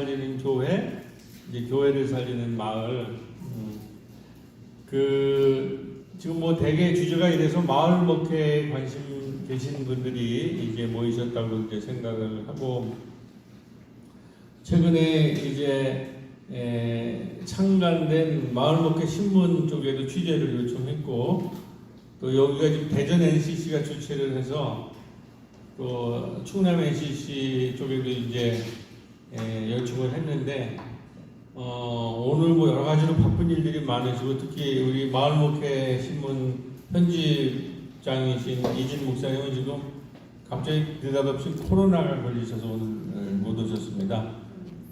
살리는 교회, 이제 교회를 살리는 마을. 지금 뭐 대개 주제가 이래서 마을 목회에 관심 계신 분들이 이제 모이셨다고 이제 생각을 하고, 최근에 이제 창간된 마을 목회 신문 쪽에도 취재를 요청했고, 또 여기가 지금 대전 NCC가 주최를 해서 또 충남 NCC 쪽에도 이제 요청을 했는데, 오늘 뭐 여러 가지로 바쁜 일들이 많으시고, 특히 우리 마을 목회 신문 편집장이신 이진 목사님은 지금 갑자기 느닷없이 코로나가 걸리셔서 오늘 못 오셨습니다.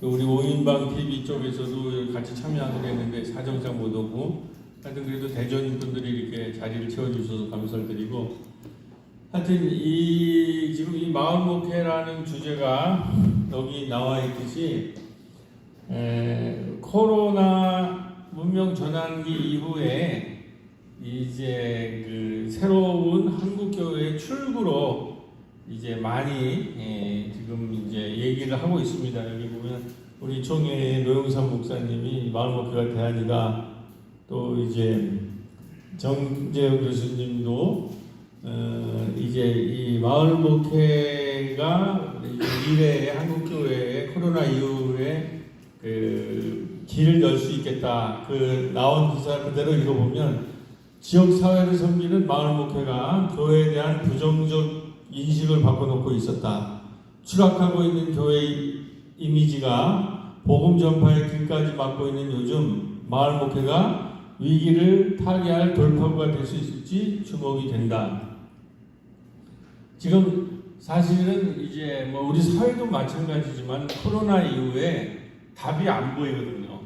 또 우리 오인방 TV 쪽에서도 같이 참여하기로 했는데 사정상 못 오고, 하여튼 그래도 대전 분들이 이렇게 자리를 채워주셔서 감사를 드리고, 하여튼 지금 이 마을 목회라는 주제가 여기 나와 있듯이 코로나 문명 전환기 이후에 이제 그 새로운 한국 교회의 출구로 이제 많이 지금 이제 얘기를 하고 있습니다. 여기 보면 우리 총회 노영삼 목사님이 마을 목회가 대안이다. 또 이제 정재영 교수님도 이제 이 마을 목회가 미래의 한국 교회의 코로나 이후에 그 길을 열 수 있겠다. 그 나온 기사 그대로 읽어보면 지역 사회를 섬기는 마을 목회가 교회에 대한 부정적 인식을 바꿔놓고 있었다. 추락하고 있는 교회 이미지가 복음 전파의 길까지 막고 있는 요즘 마을 목회가 위기를 타개할 돌파구가 될 수 있을지 주목이 된다. 지금 사실은 이제 뭐 우리 사회도 마찬가지지만 코로나 이후에 답이 안 보이거든요.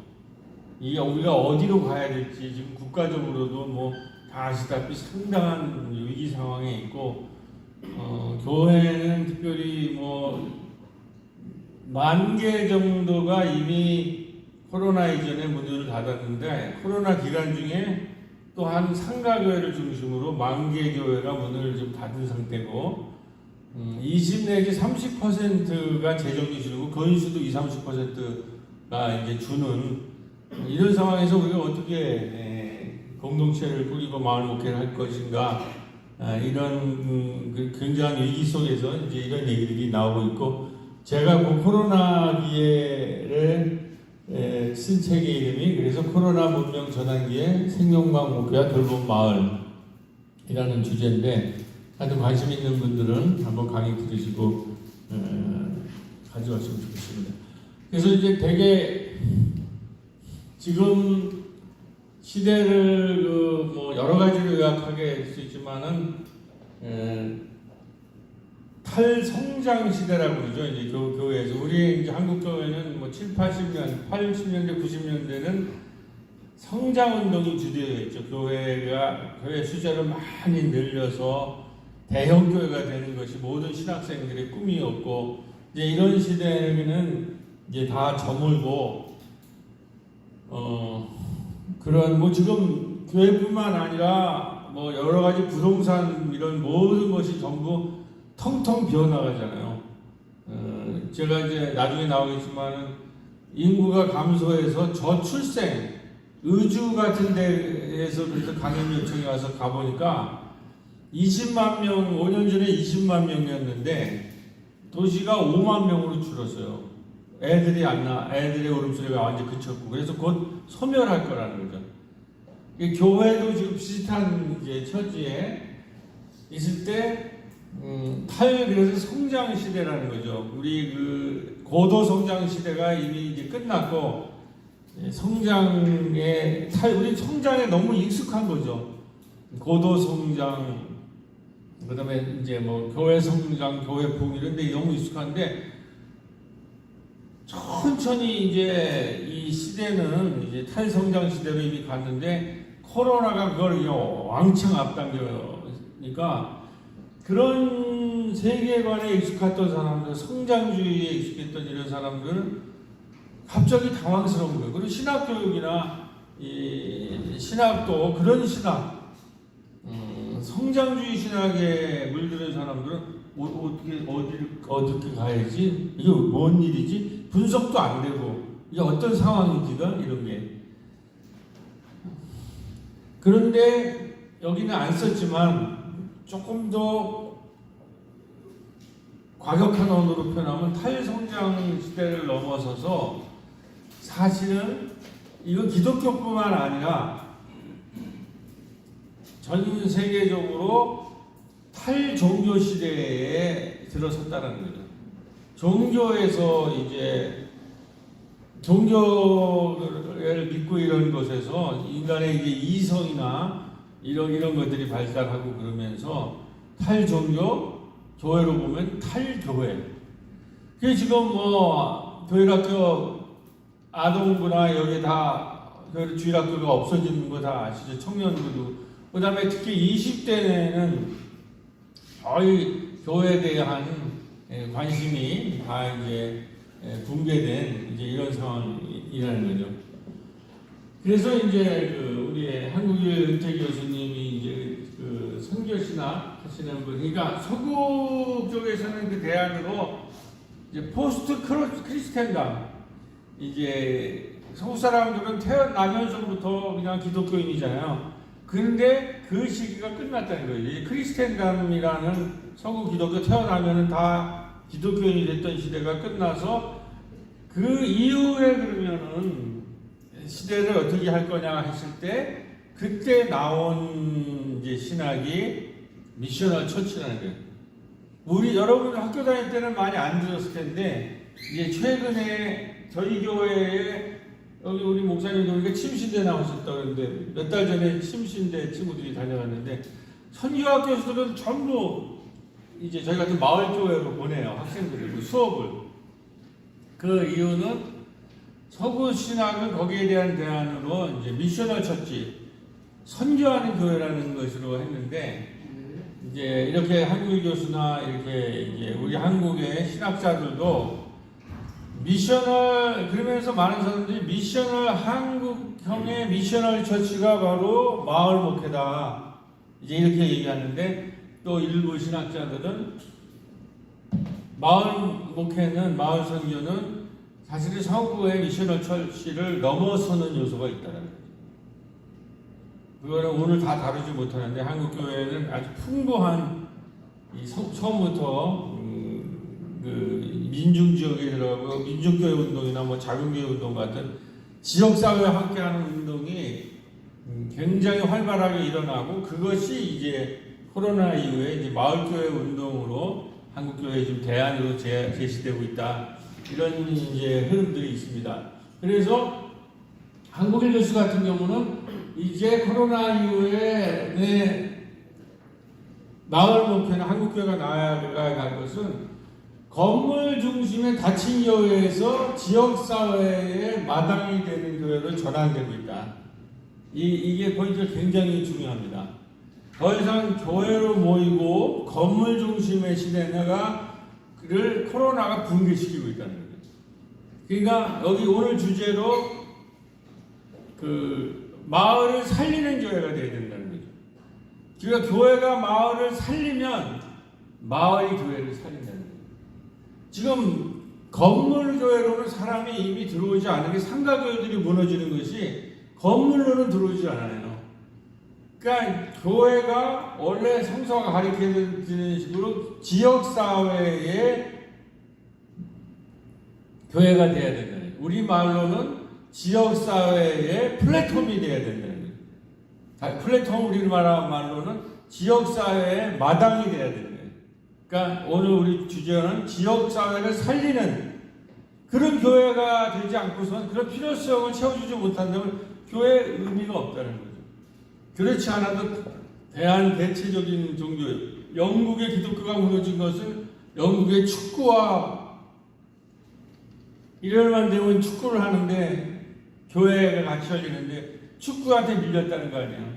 이게 우리가 어디로 가야 될지 지금 국가적으로도 뭐 다 아시다시피 상당한 위기 상황에 있고, 교회는 특별히 뭐 10,000개 정도가 이미 코로나 이전에 문을 닫았는데, 코로나 기간 중에 또 한 상가교회를 중심으로 10,000개 교회가 문을 좀 닫은 상태고, 20 내지 30%가 재정이 줄고 건수도 20-30%가 이제 주는 이런 상황에서 우리가 어떻게 공동체를 꾸리고 마을 목회를 할 것인가, 이런 굉장한 위기 속에서 이제 이런 얘기들이 나오고 있고, 제가 그 코로나 기회를 쓴 책의 이름이 그래서 코로나 문명 전환기의 생명망 목회와 돌봄 마을이라는 주제인데, 하여튼 관심 있는 분들은 한번 강의 들으시고 가져왔으면 좋겠습니다. 그래서 이제 되게 지금 시대를 뭐 여러 가지로 요약하게 할 수 있지만은 탈성장 시대라고 그러죠. 이제 교회에서 우리 이제 한국 교회는 뭐 7, 80년, 80년대, 90년대는 성장 운동이 주되어있죠. 교회 수자를 많이 늘려서 대형 교회가 되는 것이 모든 신학생들의 꿈이었고, 이제 이런 시대에는 이제 다 저물고, 그런 뭐 지금 교회뿐만 아니라 뭐 여러 가지 부동산 이런 모든 것이 전부 텅텅 비어나가잖아요. 제가 이제 나중에 나오겠지만은 인구가 감소해서 저출생, 의주 같은 데에서 그래서 강연 요청이 와서 가보니까 20만 명, 5년 전에 20만 명이었는데 도시가 5만 명으로 줄었어요. 애들의 울음소리가 완전히 그쳤고, 그래서 곧 소멸할 거라는 거죠. 교회도 지금 비슷한 이제 처지에 있을 때, 그래서 성장 시대라는 거죠. 우리 그 고도 성장 시대가 이미 이제 끝났고, 우리 성장에 너무 익숙한 거죠. 고도 성장, 그 다음에 이제 뭐 교회 성장, 교회 부흥 이런 데 너무 익숙한데, 천천히 이제 이 시대는 이제 탈성장 시대로 이미 갔는데, 코로나가 그걸 왕창 앞당겨니까 그런 세계관에 익숙했던 사람들, 성장주의에 익숙했던 이런 사람들은 갑자기 당황스러운 거예요. 그리고 신학교육이나 이 신학도 그런 신학, 성장주의 신학에 물드는 사람들은 어떻게 가야지? 이게 뭔 일이지? 분석도 안 되고 이게 어떤 상황인지가 이런 게. 그런데 여기는 안 썼지만 조금 더 과격한 언어로 표현하면 탈성장 시대를 넘어서서 사실은 이건 기독교뿐만 아니라 전 세계적으로 탈종교 시대에 들어섰다는 거죠. 종교에서 이제 종교를 믿고 이런 것에서 인간의 이제 이성이나 이런 것들이 발달하고 그러면서 탈종교, 교회로 보면 탈교회. 그게 지금 뭐 교회학교 아동부나 여기 다 주일학교가 없어지는 거 다 아시죠? 청년부도. 그 다음에 특히 20대는 거의 교회에 대한 관심이 다 이제 붕괴된 이제 이런 상황이라는 거죠. 그래서 이제 우리 한국일 은퇴 교수님이 이제 선교신학 하시는 분, 그러니까 서구 쪽에서는 그 대안으로 이제 포스트 크리스텐감, 이제 서구 사람들은 태어나면서부터 그냥 기독교인이잖아요. 그런데 그 시기가 끝났다는 거예요. 크리스텐담이라는 서구 기독교 태어나면은 다 기독교인이 됐던 시대가 끝나서 그 이후에 그러면은 시대를 어떻게 할 거냐 했을 때 그때 나온 이제 신학이 미셔널 처치라는 거예요. 우리 여러분 학교 다닐 때는 많이 안 들었을 텐데 이제 최근에 저희 교회에 여기 우리 목사님도 우리가 침신대 나오셨다 그러는데 몇 달 전에 침신대 친구들이 다녀갔는데 선교학교에서는 전부 이제 저희 같은 마을교회로 보내요. 학생들을 수업을. 그 이유는 서구 신학은 거기에 대한 대안으로 이제 미셔널 처치, 선교하는 교회라는 것으로 했는데 이제 이렇게 한국인 교수나 이렇게 이제 우리 한국의 신학자들도 미셔널, 그러면서 많은 사람들이 미셔널, 한국형의 미셔널 처치가 바로 마을 목회다 이제 이렇게 얘기하는데, 또 일부 신학자들은 마을 목회는, 마을 선교는 사실은 서구의 미셔널 처치를 넘어서는 요소가 있다는 거죠. 그거는 오늘 다 다루지 못하는데 한국 교회는 아주 풍부한 처음부터 그 민중 지역에 들어가고 민중교회 운동이나 뭐 작은교회 운동 같은 지역사회와 함께하는 운동이 굉장히 활발하게 일어나고, 그것이 이제 코로나 이후에 이제 마을교회 운동으로 한국교회에 지금 대안으로 제시되고 있다. 이런 이제 흐름들이 있습니다. 그래서 한국인 교수 같은 경우는 이제 코로나 이후에 마을 목회나 한국교회가 나아갈 것은 건물 중심의 닫힌 교회에서 지역사회의 마당이 되는 교회로 전환되고 있다. 이게 포인트가 굉장히 중요합니다. 더 이상 교회로 모이고 건물 중심의 시대를 코로나가 붕괴시키고 있다는 거죠. 그러니까 여기 오늘 주제로 그 마을을 살리는 교회가 되어야 된다는 거죠. 그러니까 교회가 마을을 살리면 마을이 교회를 살린다는 거죠. 지금 건물 교회로는 사람이 이미 들어오지 않은 게 상가교회들이 무너지는 것이 건물로는 들어오지 않아요. 그러니까 교회가 원래 성서가 가르치는 식으로 지역사회의 교회가 돼야 된다는 거예요. 우리 말로는 지역사회의 플랫폼이 돼야 된다는 거예요. 플랫폼 우리나라 말로는 지역사회의 마당이 돼야 된다는 거예요. 그러니까 오늘 우리 주제는 지역사회를 살리는 그런 교회가 되지 않고선 그런 필요성을 채워주지 못한다면 교회의 의미가 없다는 거죠. 그렇지 않아도 대체적인 종교, 영국의 기독교가 무너진 것은 영국의 축구와 일요일만 되면 축구를 하는데 교회가 같이 열리는데 축구한테 밀렸다는 거 아니에요.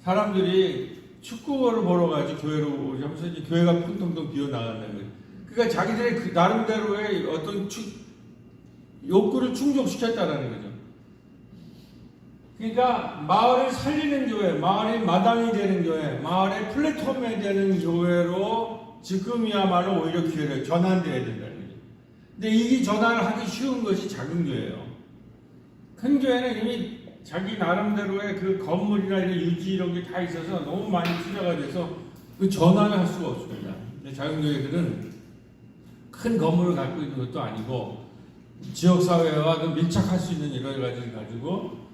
사람들이 축구를 보러 가지 교회로 오면서 이제 교회가 텅텅텅 비어 나간다는 거예요. 그러니까 자기들의 그 나름대로의 어떤 욕구를 충족시켰다는 거죠. 그러니까 마을을 살리는 교회, 마을이 마당이 되는 교회, 마을의 플랫폼이 되는 교회로 지금이야말로 오히려 기회를 전환돼야 된다는 거죠. 근데 이 전환을 하기 쉬운 것이 작은 교회예요. 큰 교회는 이미 자기 나름대로의 그 건물이나 이런 유지 이런 게 다 있어서 너무 많이 투자가 돼서 그 전환을 할 수가 없습니다. 근데 작은 교회들은 큰 건물을 갖고 있는 것도 아니고 지역사회와 그 밀착할 수 있는 여러 가지를 가지고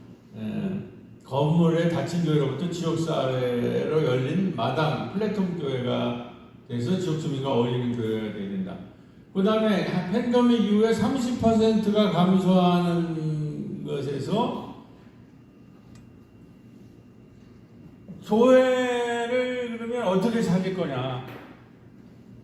건물에 닫힌 교회로부터 지역사회로 열린 마당, 플랫폼 교회가 돼서 지역 주민과 어울리는 교회가 되어야 된다. 그 다음에 팬데믹 이후에 30%가 감소하는 것에서 교회를 그러면 어떻게 살릴 거냐.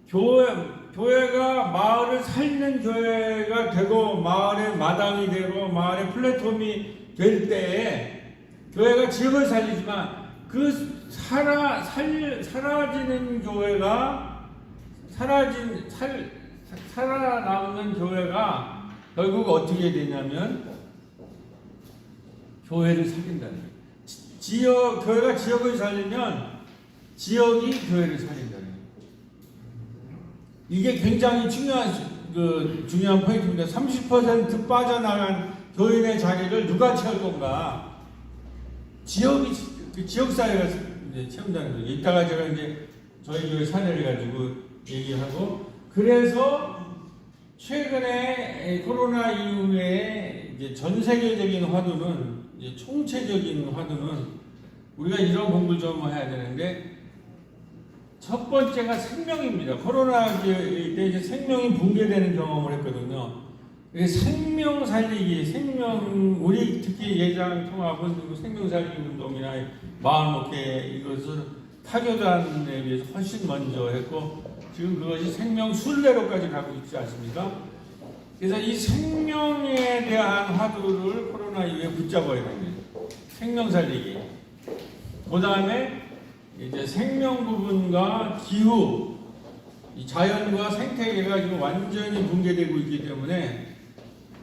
교회가 마을을 살리는 교회가 되고 마을의 마당이 되고 마을의 플랫폼이 될 때에 교회가 지역을 살리지만 그 사라지는 교회가 살아남는 교회가 결국 어떻게 되냐면 교회를 살린다는 거예요. 교회가 지역을 살리면 지역이 교회를 살린다는 거예요. 이게 굉장히 중요한 포인트입니다. 30% 빠져나간 교인의 자리를 누가 채울 건가? 지역사회가 채운다는 거죠. 이따가 제가 이제 저희 교회 사례를 가지고 얘기하고, 그래서 최근에 코로나 이후에 이제 전 세계적인 화두는, 이제 총체적인 화두는 우리가 이런 공부를 좀 해야 되는데, 첫 번째가 생명입니다. 코로나 때 이제 생명이 붕괴되는 경험을 했거든요. 생명 살리기, 우리 특히 예장 통합은 그리고 생명 살리기 운동이나 마을 목회 이것을 타교단에 비해서 훨씬 먼저 했고, 지금 그것이 생명 순례로까지 가고 있지 않습니까? 그래서 이 생명에 대한 화두를 코로나 이후에 붙잡아야 됩니다. 생명 살리기. 그 다음에 이제 생명 부분과 기후, 이 자연과 생태계가 지금 완전히 붕괴되고 있기 때문에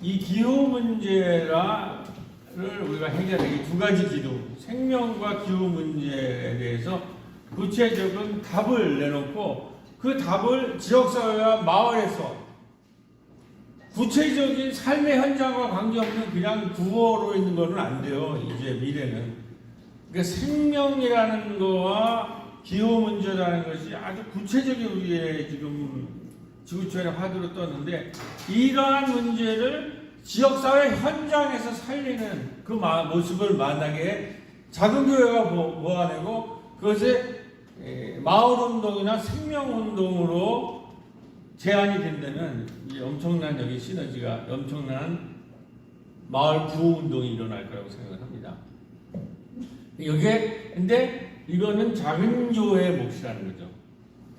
이 기후 문제를 우리가 해결하기 두 가지 기둥, 생명과 기후 문제에 대해서 구체적인 답을 내놓고 그 답을 지역사회와 마을에서 구체적인 삶의 현장과 관계없는 그냥 구호로 있는 거는 안 돼요. 이제 미래는. 그러니까 생명이라는 거와 기후 문제라는 것이 아주 구체적인 우리의 지금 지구촌의 화두로 떴는데, 이러한 문제를 지역사회 현장에서 살리는 그 모습을 만나게 작은 교회가 모아내고 그것에 마을운동이나 생명운동으로 제안이 된다면 이 엄청난 여기 시너지가, 엄청난 마을 구호운동이 일어날 거라고 생각을 합니다. 근데 이거는 작은 교회의 몫이라는 거죠.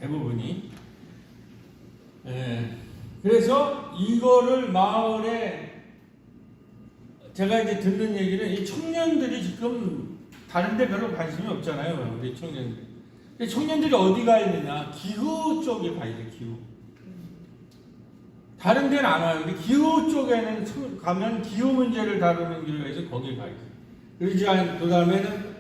대부분이. 그래서 이거를 마을에, 제가 이제 듣는 얘기는 이 청년들이 지금 다른데 별로 관심이 없잖아요. 우리 청년들. 근데 청년들이 어디 가 있느냐? 기후 쪽에 가 있어요. 기후. 다른 데는 안 와요. 근데 기후 쪽에는 가면 기후 문제를 다루는 교회가 있어서 거기 가 있어요. 그러지 그 다음에는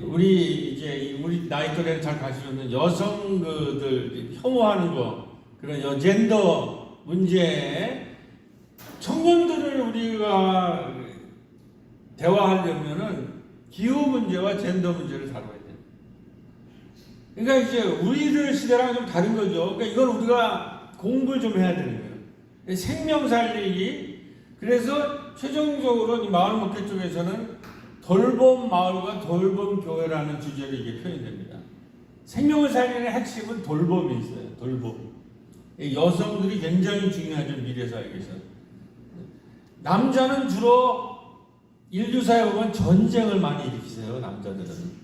우리 나이 또래는 잘 가시는 여성들 혐오하는 거, 그런 젠더 문제에 청년들을 우리가 대화하려면은 기후 문제와 젠더 문제를 다뤄야 돼요. 그러니까 이제 우리들 시대랑 좀 다른 거죠. 그러니까 이건 우리가 공부를 좀 해야 되는 거예요. 생명 살리기. 그래서 최종적으로 이 마을 목회 쪽에서는 돌봄 마을과 돌봄 교회라는 주제로 이게 표현됩니다. 생명을 살리는 핵심은 돌봄이 있어요. 돌봄. 여성들이 굉장히 중요하죠. 미래 사회에서. 남자는 주로 인류사에 보면 전쟁을 많이 일으키세요. 남자들은.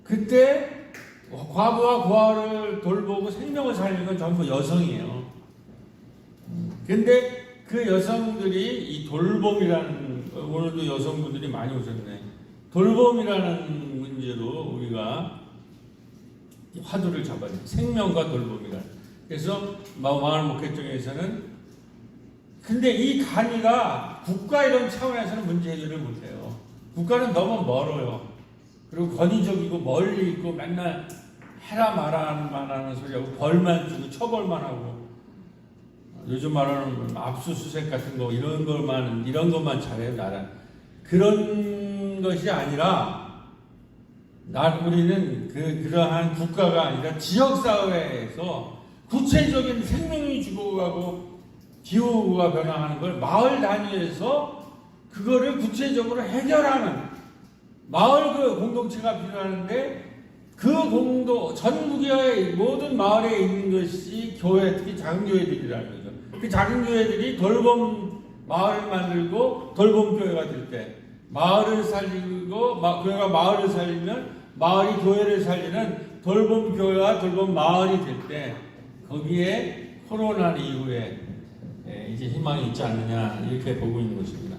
그때 과부와 고아를 돌보고 생명을 살리는 건 전부 여성이에요. 근데 그 여성들이 이 돌봄이라는, 오늘도 여성분들이 많이 오셨네. 돌봄이라는 문제로 우리가 화두를 잡아야 돼요. 생명과 돌봄이라는. 그래서 마을 목회 쪽에서는, 근데 이 간이가 국가 이런 차원에서는 문제 해결을 못해요. 국가는 너무 멀어요. 그리고 권위적이고 멀리 있고 맨날 해라 말아만 하는 소리하고 벌만 주고 처벌만 하고 요즘 말하는 압수수색 같은 거 이런 것만 잘해요. 나라 그런 것이 아니라 우리는 그러한 국가가 아니라 지역 사회에서 구체적인 생명이 죽어가고 기후가 변화하는 걸 마을 단위에서 그거를 구체적으로 해결하는 마을 공동체가 필요한데 전국의 모든 마을에 있는 것이 교회, 특히 작은 교회들이라는 거죠. 그 작은 교회들이 돌봄 마을을 만들고 돌봄 교회가 될 때 마을을 살리고 교회가 마을을 살리면 마을이 교회를 살리는 돌봄 교회와 돌봄 마을이 될 때 거기에 코로나 이후에 이제 희망이 있지 않느냐 이렇게 보고 있는 것입니다.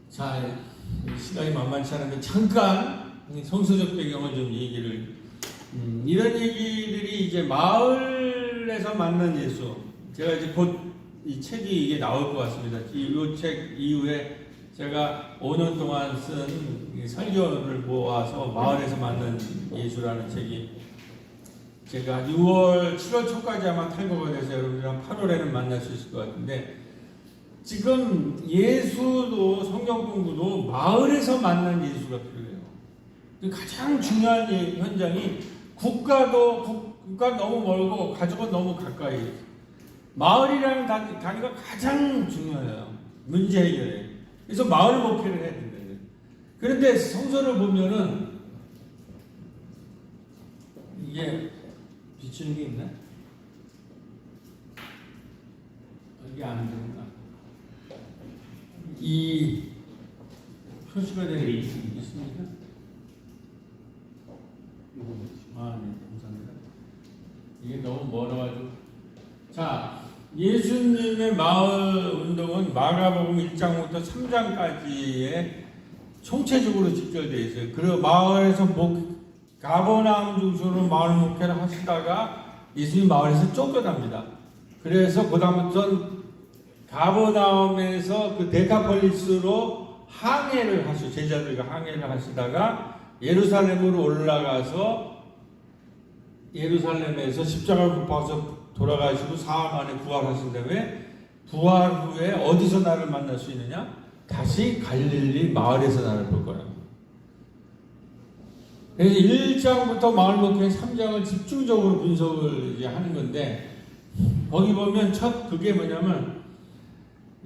자, 시간이 만만치 않은데 잠깐 성서적 배경을 좀 얘기를 이런 얘기들이 이제 마을에서 만난 예수. 제가 이제 곧 이 책이 이게 나올 것 같습니다. 이 책 이후에 제가 5년 동안 쓴 설교를 모아서 마을에서 만난 예수라는 책이 제가 7월 초까지 아마 탈고가 돼서 여러분들이랑 8월에는 만날 수 있을 것 같은데 지금 예수도 성경 공부도 마을에서 만난 예수가 필요해요. 가장 중요한 현장이 국가 너무 멀고 가족은 너무 가까이. 마을이라는 단위가 가장 중요해요. 문제 해결에. 그래서 마을 목회를 해야 된다는. 그런데 성서를 보면은 이게 비추는 게 있나? 이게 안 되는가? 이 표시가 되는 게 있습니까? 아, 네, 감사합니다. 이게 너무 멀어가지고. 자, 예수님의 마을 운동은 마가복음 1장부터 3장까지의 총체적으로 직결되어 있어요. 그리고 마을에서 가버나움 중심으로 마을 목회를 하시다가 예수님 마을에서 쫓겨납니다. 그래서 그다음부터는 가버나움에서 그 데카폴리스로 항해를 하시고 제자들과 항해를 하시다가 예루살렘으로 올라가서 예루살렘에서 십자가를 못 박아서 돌아가시고 사흘 만에 부활하신 다음에 부활 후에 어디서 나를 만날 수 있느냐? 다시 갈릴리 마을에서 나를 볼 거라고. 그래서 1장부터 마을 목회 3장을 집중적으로 분석을 이제 하는 건데 거기 보면 그게 뭐냐면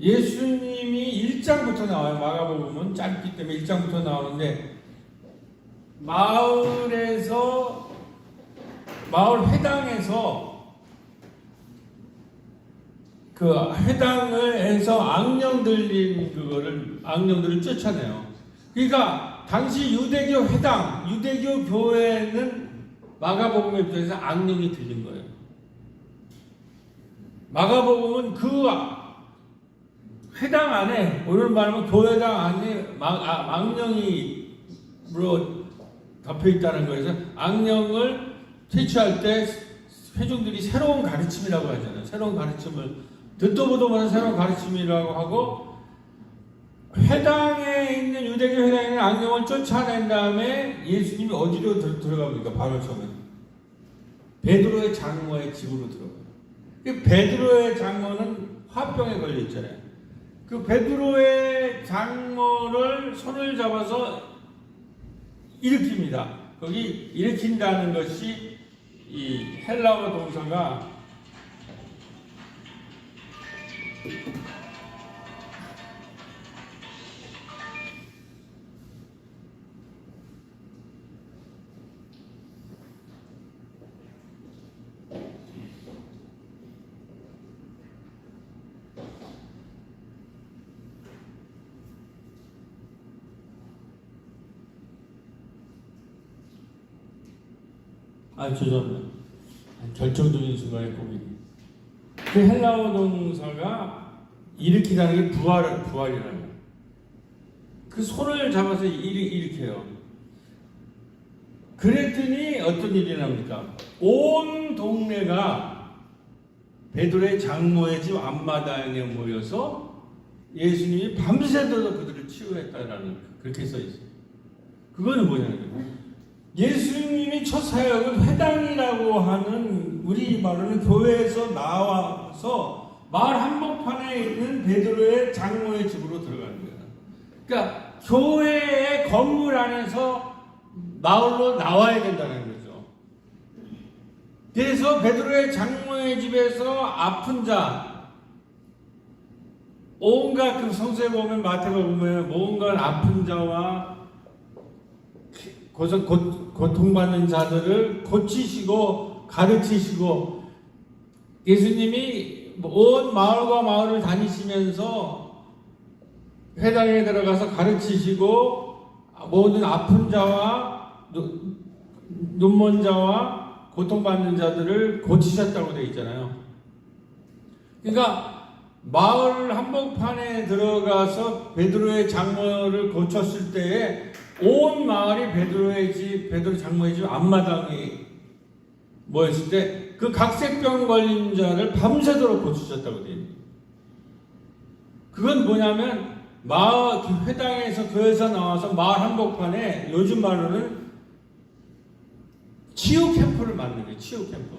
예수님이 1장부터 나와요. 마가복음은 짧기 때문에 1장부터 나오는데 마을 회당에서 그 회당을 해서 악령들을 쫓아내요. 그러니까 당시 유대교 회당, 유대교 교회는 마가복음에 비해서 악령이 들린 거예요. 마가복음은 그 회당 안에, 오늘 말하면 교회당 안에 악령으로 덮여 있다는 거에서 악령을 퇴치할 때 회중들이 새로운 가르침이라고 하잖아요. 새로운 가르침을 듣도 보도 못한 새로운 가르침이라고 하고 회당에 있는 유대교 회당에 있는 악령을 쫓아낸 다음에 예수님이 어디로 들어갑니까? 바로 처음에 베드로의 장모의 집으로 들어가요. 베드로의 장모는 화병에 걸려 있잖아요. 그 베드로의 장모를 손을 잡아서 일으킵니다. 거기 일으킨다는 것이 이 헬라어 동사가 죄송합니다. 결정적인 순간에 고민이. 그 헬라어 동사가 일으키다는 게 부활이라는 거예요. 그 손을 잡아서 일으켜요. 그랬더니 어떤 일이 납니까? 온 동네가 베드로의 장모의 집 앞마당에 모여서 예수님이 밤새도록 그들을 치유했다라는 그렇게 써 있어요. 그거는 뭐냐면 예수님이 첫 사역은 회당이라고 하는 우리 말로는 교회에서 나와서 마을 한복판에 있는 베드로의 장로의 집으로 들어가는 거예요. 그러니까 교회의 건물 안에서 마을로 나와야 된다는 거죠. 그래서 베드로의 장로의 집에서 아픈 자, 온갖 그 성서에 보면 마태가 보면 온갖 아픈 자와 고통받는 자들을 고치시고 가르치시고, 예수님이 온 마을과 마을을 다니시면서 회당에 들어가서 가르치시고 모든 아픈 자와 눈먼 자와 고통받는 자들을 고치셨다고 되어 있잖아요. 그러니까 마을 한복판에 들어가서 베드로의 장모를 고쳤을 때에 온 마을이 베드로 장모의 집 앞마당에 모였을 때 그 각색병 걸린 자를 밤새도록 고치셨다고 되어 있습니다. 그건 뭐냐면 마을 회당에서 교회에서 나와서 마을 한복판에 요즘 말로는 치유 캠프를 만든 거예요. 치유 캠프.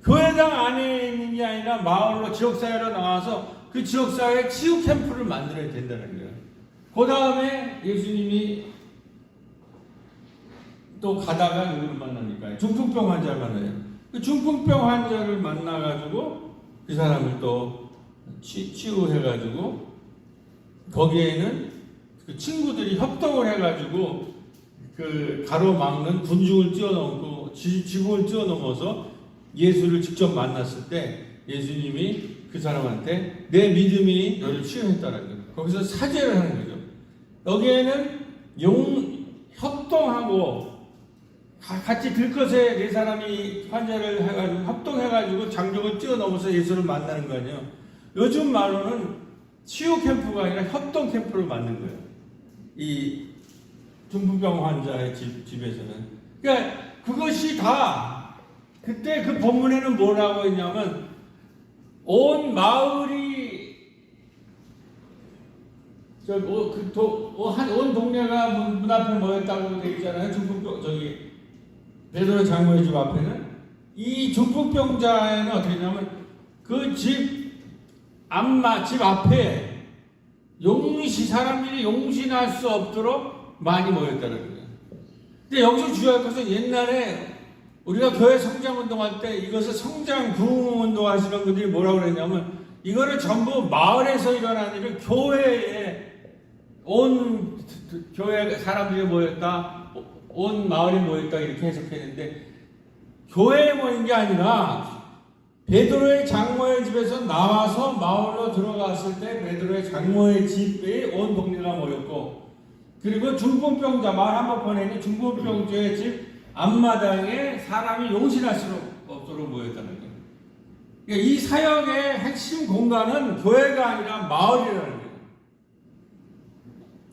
교회당 안에 있는 게 아니라 마을로 지역사회로 나와서 그 지역사회에 치유 캠프를 만들어야 된다는 거예요. 그 다음에 예수님이 또 가다가 누구를 만납니까? 중풍병 환자를 만나요. 그 중풍병 환자를 만나가지고 그 사람을 또 치유해가지고 거기에는 그 친구들이 협동을 해가지고 그 가로막는 군중을 뛰어넘고 지붕을 뛰어넘어서 예수를 직접 만났을 때 예수님이 그 사람한테 내 믿음이 너를 치유했다라는 거예요. 거기서 사죄를 하는 거죠. 여기에는 협동하고 같이 들것에 네 사람이 환자를 해가지고 협동해가지고 장벽을 뛰어넘어서 예수를 만나는 거 아니에요. 요즘 말로는 치유 캠프가 아니라 협동 캠프를 만든 거예요. 이 중풍병 환자의 집에서는. 그러니까 그것이 다 그때 그 본문에는 뭐라고 했냐면 온 마을이 온 동네가 문 앞에 모였다고 되어 있잖아요. 중풍병 베드로 장로의 집 앞에는 이 중풍병자에는 어떻게 되냐면 그 집 앞에 사람들이 용신할 수 없도록 많이 모였다는 거예요. 근데 여기서 주의할 것은 옛날에 우리가 교회 성장운동할 때 이것을 성장 부흥운동 하시는 분들이 뭐라고 그랬냐면 이거를 전부 마을에서 일어난 일을 교회에 온 교회 사람들이 모였다, 온 마을이 모였다 이렇게 해석했는데 교회에 모인 게 아니라 베드로의 장모의 집에서 나와서 마을로 들어갔을 때 베드로의 장모의 집에 온 동네가 모였고, 그리고 중풍병자 마을 한복판에 있는 중풍병자의 집 앞마당에 사람이 용신할 수 없도록 모였다는 거예요. 그러니까 이 사역의 핵심 공간은 교회가 아니라 마을이라는 거예요.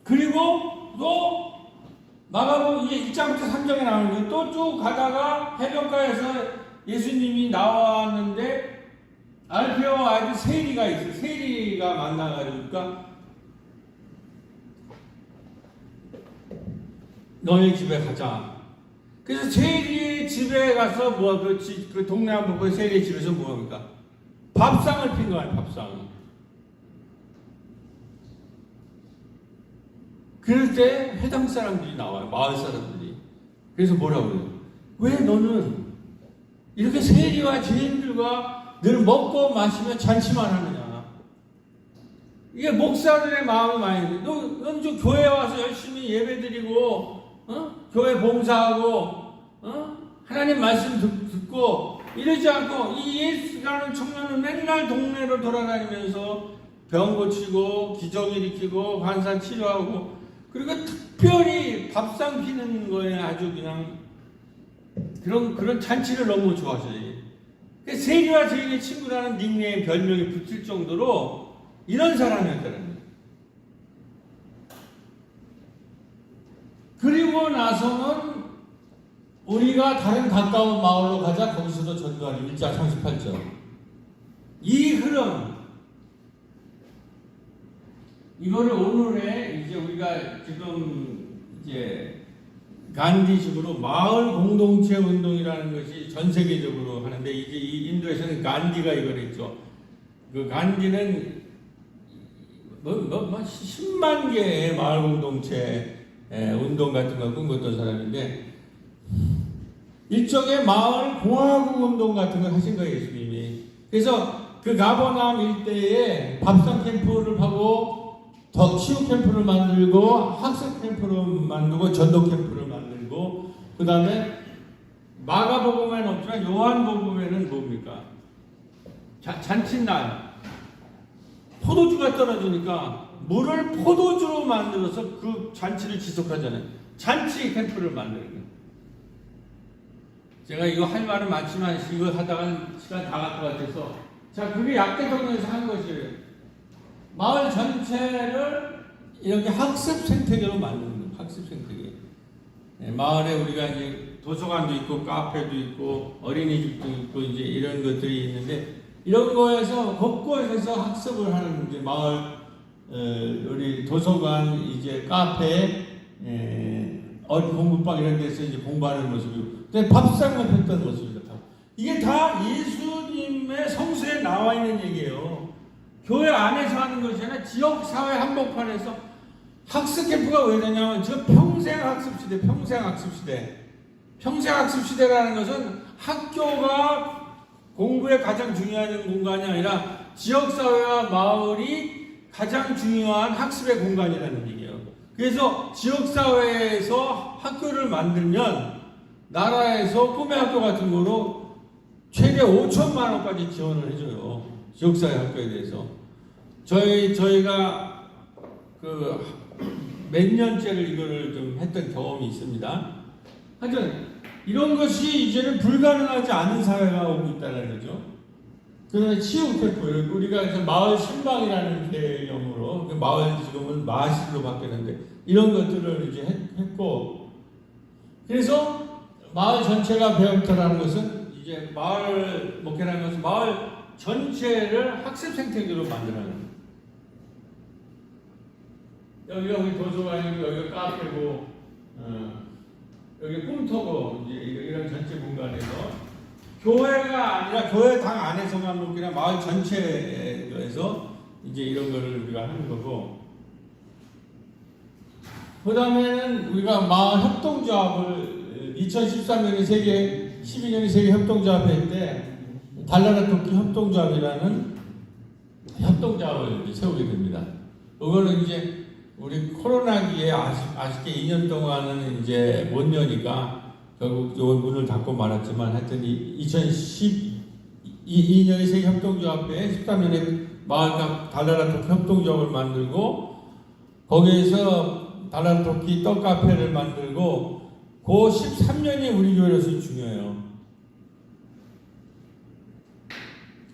그리고 또 마가복음 이제 1장부터 3장에 나오는 거예요. 또 쭉 가다가 해변가에서 예수님이 나왔는데 알페와 아들 세리가 있어요. 세리가 만나가지고 너희 집에 가자. 그래서 세리의 집에 가서 그 동네 한번 보고 세리의 집에서 뭐합니까? 밥상을 핀 거예요. 밥상. 그럴 때 회당 사람들이 나와요. 마을 사람들이. 그래서 뭐라고 그래요? 왜 너는 이렇게 세리와 죄인들과 늘 먹고 마시며 잔치만 하느냐? 이게 목사들의 마음이 많이 있는데 너는 좀 교회 와서 열심히 예배드리고 교회 봉사하고 하나님 말씀 듣고 이러지 않고 이 예수라는 청년은 맨날 동네로 돌아다니면서 병 고치고 기적 일으키고 환산 치료하고 그리고 특별히 밥상 피는 거에 아주 그냥 그런 잔치를 너무 좋아하셔요. 세리와 죄인의 친구라는 닉네임 별명이 붙을 정도로 이런 사람이었다는 거예요. 그리고 나서는 우리가 다른 가까운 마을로 가자. 거기서도 전도하는 1장 38절. 이 흐름, 이거를 오늘의 이제 우리가 지금 이제 간디식으로 마을 공동체 운동이라는 것이 전 세계적으로 하는데, 이제 이 인도에서는 간디가 이걸 했죠. 그 간디는 10만 개의 마을 공동체 운동 같은 걸 꿈꿨던 사람인데, 일종의 마을 공화국 운동 같은 걸 하신 거예요, 예수님이. 그래서 그 가버나움 일대에 밥상 캠프를 하고, 더 치유 캠프를 만들고, 학습 캠프를 만들고, 전도 캠프를 만들고, 그 다음에 마가복음에는 없지만 요한복음에는 뭡니까? 잔칫날 포도주가 떨어지니까 물을 포도주로 만들어서 그 잔치를 지속하잖아요. 잔치 캠프를 만드는 거예요. 제가 이거 할 말은 많지만 이거 하다가 시간 다 갈 것 같아서, 자, 그게 약대동에서 한 것이에요. 마을 전체를 이렇게 학습 생태계로 만드는 거예요. 학습 생태계. 마을에 우리가 이제 도서관도 있고 카페도 있고 어린이집도 있고 이제 이런 것들이 있는데, 이런 거에서 곳곳에서 학습을 하는 이제 마을, 우리 도서관, 이제 카페, 어린 공부방 이런 데서 이제 공부하는 모습이고, 근데 밥상을 했던 모습이다. 이게 다 예수님의 성수에 나와 있는 얘기예요. 교회 안에서 하는 것이 아니라 지역 사회 한복판에서 학습 캠프가 왜 되냐면, 지금 평생 학습 시대, 평생 학습 시대. 평생 학습 시대라는 것은 학교가 공부에 가장 중요한 공간이 아니라 지역사회와 마을이 가장 중요한 학습의 공간이라는 얘기예요. 그래서 지역사회에서 학교를 만들면 나라에서 꿈의 학교 같은 거로 최대 5천만 원까지 지원을 해줘요. 지역사회 학교에 대해서. 저희가 그 몇 년째를 이거를 좀 했던 경험이 있습니다. 하여튼 이런 것이 이제는 불가능하지 않은 사회가 오고 있다는 거죠. 그다음에 치유 캠프, 우리가 이제 마을 신방이라는 개념으로, 그 마을 지금은 마실로 바뀌었는데, 이런 것들을 이제 했고, 그래서 마을 전체가 배움터라는 것은, 이제 마을 목회라는 것은 마을 전체를 학습 생태계로 만들어가는 거예요. 여기가 우리 도서관이고, 여기가 카페고, 여기 꿈터고, 이제 이런 전체 공간에서 교회가 아니라 교회당 안에서만 그냥 마을 전체에서 이제 이런 거를 우리가 하는 거고, 그 다음에는 우리가 마을 협동조합을 2013년에 12년에 세계 협동조합회 때 달나라 토끼 협동조합이라는 협동조합을 이제 세우게 됩니다. 그거는 이제 우리 코로나기에 아쉽게 2년 동안은 이제 못 여니까 결국 요 문을 닫고 말았지만, 하여튼 2012년에 세계 협동조합회 13년에 마을 달나라 토끼 협동조합을 만들고, 거기에서 달나라 토끼 떡 카페를 만들고, 그 13년이 우리 교회로서 중요해요.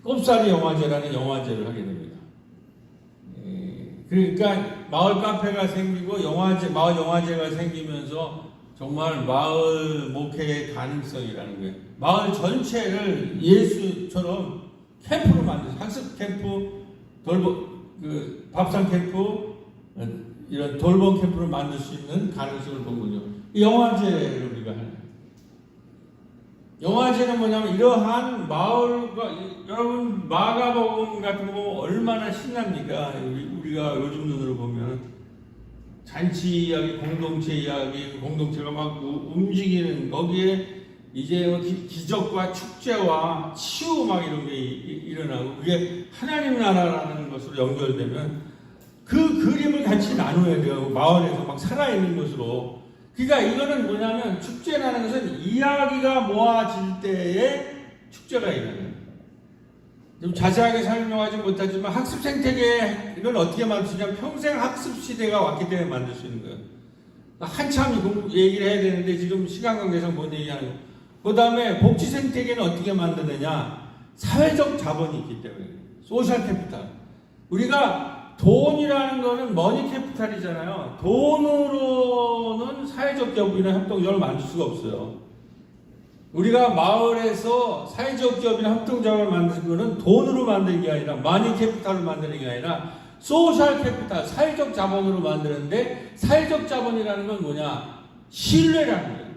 꼽사리 영화제라는 영화제를 하게 됩니다. 그러니까 마을 카페가 생기고 마을 영화제가 생기면서 정말 마을 목회의 가능성이라는 거예요. 마을 전체를 예수처럼 캠프로 만들어서, 학습 캠프, 밥상 캠프, 이런 돌봄 캠프를 만들 수 있는 가능성을 본 거죠. 영화제를 우리가 하는 거예요. 영화제는 뭐냐면, 이러한 마을과, 여러분 마가복음 같은 거 보면 얼마나 신납니까? 우리가 요즘 눈으로 보면 잔치 이야기, 공동체 이야기, 공동체가 막 움직이는, 거기에 이제 기적과 축제와 치유 막 이런 게 일어나고, 그게 하나님 나라라는 것으로 연결되면 그 그림을 같이 나눠야 돼요. 마을에서 막 살아있는 것으로. 그러니까 이거는 뭐냐면, 축제라는 것은 이야기가 모아질 때에 축제가 일어나요. 좀 자세하게 설명하지 못하지만, 학습 생태계 이걸 어떻게 만들 수 있냐면, 평생 학습 시대가 왔기 때문에 만들 수 있는 거예요. 한참 얘기를 해야 되는데 지금 시간 관계상 못 얘기하는 거예요. 그 다음에 복지 생태계는 어떻게 만드느냐? 사회적 자본이 있기 때문에. 소셜 캐피탈. 우리가 돈이라는 거는 머니 캐피탈이잖아요. 돈으로는 사회적 기업이나 협동조합을 만들 수가 없어요. 우리가 마을에서 사회적 기업이나 협동조합을 만드는 거는 돈으로 만드는 게 아니라, 머니 캐피탈로 만드는 게 아니라 소셜 캐피탈, 사회적 자본으로 만드는데, 사회적 자본이라는 건 뭐냐? 신뢰라는 거예요.